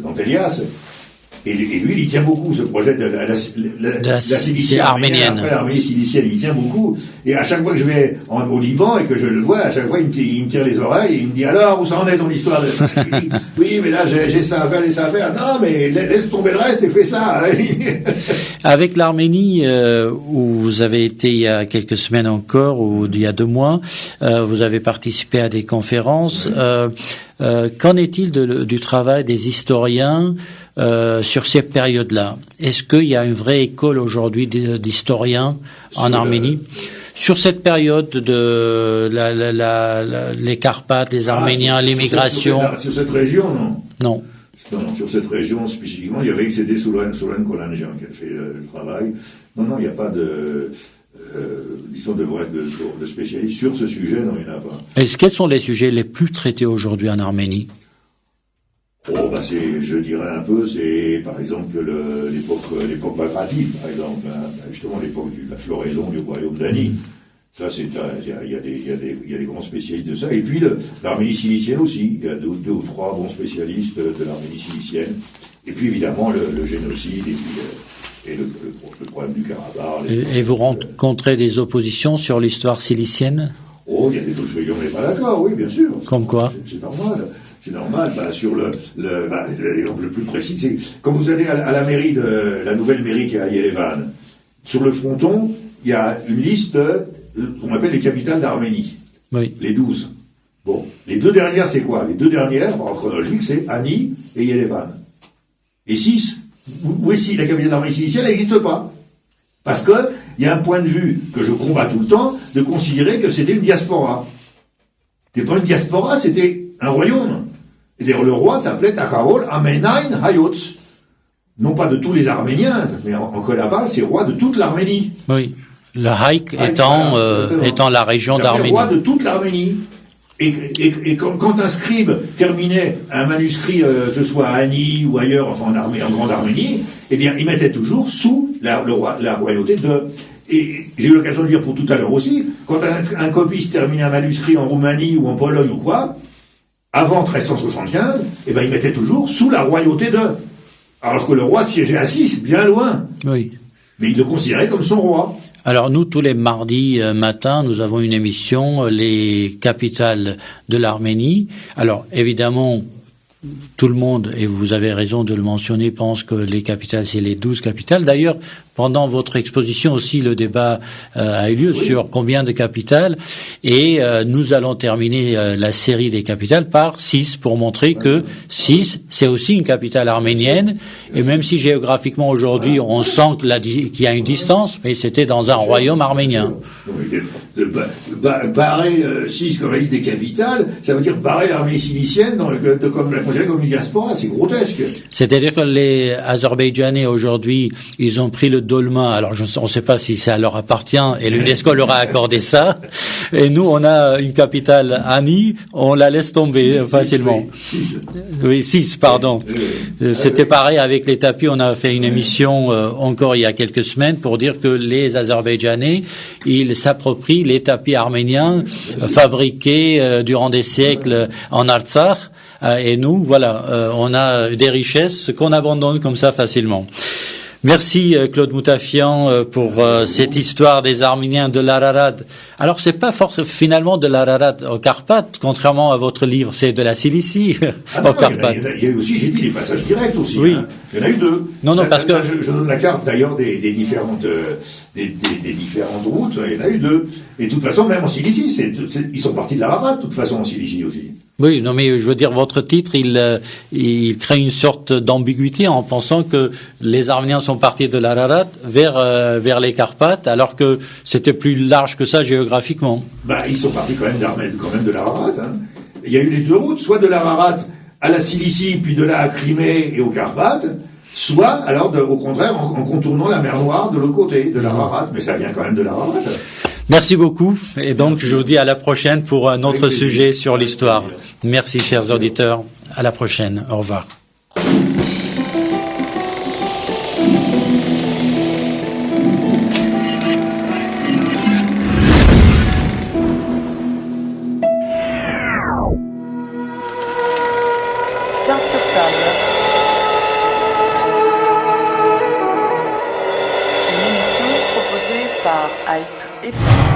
d'Antelias, et lui, il y tient beaucoup, ce projet de la Cilicie arménienne. Après l'Arménie cilicienne, il y tient beaucoup. Et à chaque fois que je vais au Liban et que je le vois, à chaque fois, il me tire les oreilles et il me dit, alors, où ça en est ton histoire? Oui, mais là, j'ai ça à faire et ça à faire. Non, mais laisse tomber le reste et fais ça. Avec l'Arménie, où vous avez été il y a quelques semaines encore, ou il y a 2 mois, vous avez participé à des conférences. Qu'en est-il du travail des historiens sur ces périodes-là? Est-ce qu'il y a une vraie école aujourd'hui d'historiens en Arménie sur cette période de les Carpates, les Arméniens, l'immigration? Sur cette région, non. Non, sur cette région spécifiquement, c'était Solan Kolanjian qui a fait le travail. Non, il n'y a pas de spécialistes sur ce sujet, non, il n'y en a pas. Quels sont les sujets les plus traités aujourd'hui en Arménie? Je dirais un peu, c'est par exemple l'époque Bagrati, par exemple, justement l'époque de la floraison du royaume d'Ani. Ça, il y a des grands spécialistes de ça. Et puis l'Arménie cilicienne aussi. Il y a 2 ou 3 bons spécialistes de l'Arménie cilicienne. Et puis évidemment le génocide et le problème du Karabakh. Et vous rencontrez des oppositions sur l'histoire cilicienne? Il y a des choses sur lesquelles on n'est pas d'accord, oui, bien sûr. Comme quoi? C'est normal. C'est normal. Sur l'exemple le plus précis, c'est quand vous allez à la mairie la nouvelle mairie qui est à Yerevan, sur le fronton, il y a une liste qu'on appelle les capitales d'Arménie. Oui. Les 12. Bon. Les 2 dernières, c'est quoi? Les 2 dernières, par ordre chronologique, c'est Ani et Yerevan. Et 6, où est la capitale d'Arménie cilicienne, elle n'existe pas. Parce que il y a un point de vue que je combats tout le temps, de considérer que c'était une diaspora. C'était pas une diaspora, c'était un royaume. Et d'ailleurs, le roi s'appelait Takarol Amenain Hayot. Non pas de tous les Arméniens, mais en Kolaba, c'est roi de toute l'Arménie. Oui. Le Haïk étant la région d'Arménie. Roi de toute l'Arménie. Et quand un scribe terminait un manuscrit, que ce soit à Ani ou ailleurs, enfin en Grande Arménie, eh bien, il mettait toujours sous la royauté de... Et j'ai eu l'occasion de dire pour tout à l'heure aussi, quand un copiste terminait un manuscrit en Roumanie ou en Pologne ou quoi, avant 1375, eh ben, il mettait toujours sous la royauté de... Alors que le roi siégeait à 6, bien loin. Oui. Mais il le considérait comme son roi. Alors nous, tous les mardis matins, nous avons une émission, les capitales de l'Arménie. Alors évidemment, tout le monde, et vous avez raison de le mentionner, pense que les capitales, c'est les 12 capitales. D'ailleurs, pendant votre exposition aussi, le débat a eu lieu sur combien de capitales. Et nous allons terminer la série des capitales par 6 pour montrer que 6, c'est aussi une capitale arménienne. Et même si géographiquement aujourd'hui, on sent qu'il y a une distance, mais c'était dans un royaume arménien. Barrer 6 comme la liste des capitales, ça veut dire barrer l'armée cilicienne comme la considérer comme une diaspora. C'est grotesque. C'est-à-dire que les Azerbaïdjanais aujourd'hui, ils ont pris le dolmen. Alors on ne sait pas si ça leur appartient et l'UNESCO leur a accordé ça. Et nous, on a une capitale Ani, on la laisse tomber facilement. 6, pardon. C'était pareil avec les tapis. On a fait une émission encore il y a quelques semaines pour dire que les Azerbaïdjanais, ils s'approprient les tapis arméniens fabriqués durant des siècles en Artsakh. Et nous, voilà, on a des richesses qu'on abandonne comme ça facilement. Merci Claude Moutafian pour cette histoire des Arméniens de l'Ararat. Alors c'est pas finalement de l'Ararat aux Carpates, contrairement à votre livre, c'est de la Cilicie aux Carpates. Il y a eu aussi, j'ai dit, les passages directs aussi. Oui. Hein. Il y en a eu 2. Non, parce que je donne la carte d'ailleurs des différentes routes. Il y en a eu 2. Et de toute façon, même en Cilicie, ils sont partis de l'Ararat, de toute façon en Cilicie aussi. Oui, non, mais je veux dire, votre titre, il crée une sorte d'ambiguïté en pensant que les Arméniens sont partis de l'Ararat vers les Carpates, alors que c'était plus large que ça géographiquement. Ils sont partis quand même de l'Ararat. Hein. Il y a eu les 2 routes, soit de l'Ararat à la Cilicie, puis de là à Crimée et aux Carpates, soit, alors, au contraire, en contournant la mer Noire de l'autre côté, de l'Ararat. Mais ça vient quand même de l'Ararat. Merci beaucoup. Et donc, je vous dis à la prochaine pour un autre sujet sur l'histoire. Merci, chers auditeurs. À la prochaine. Au revoir. Carte sur table. Une émission proposée par Hype FM.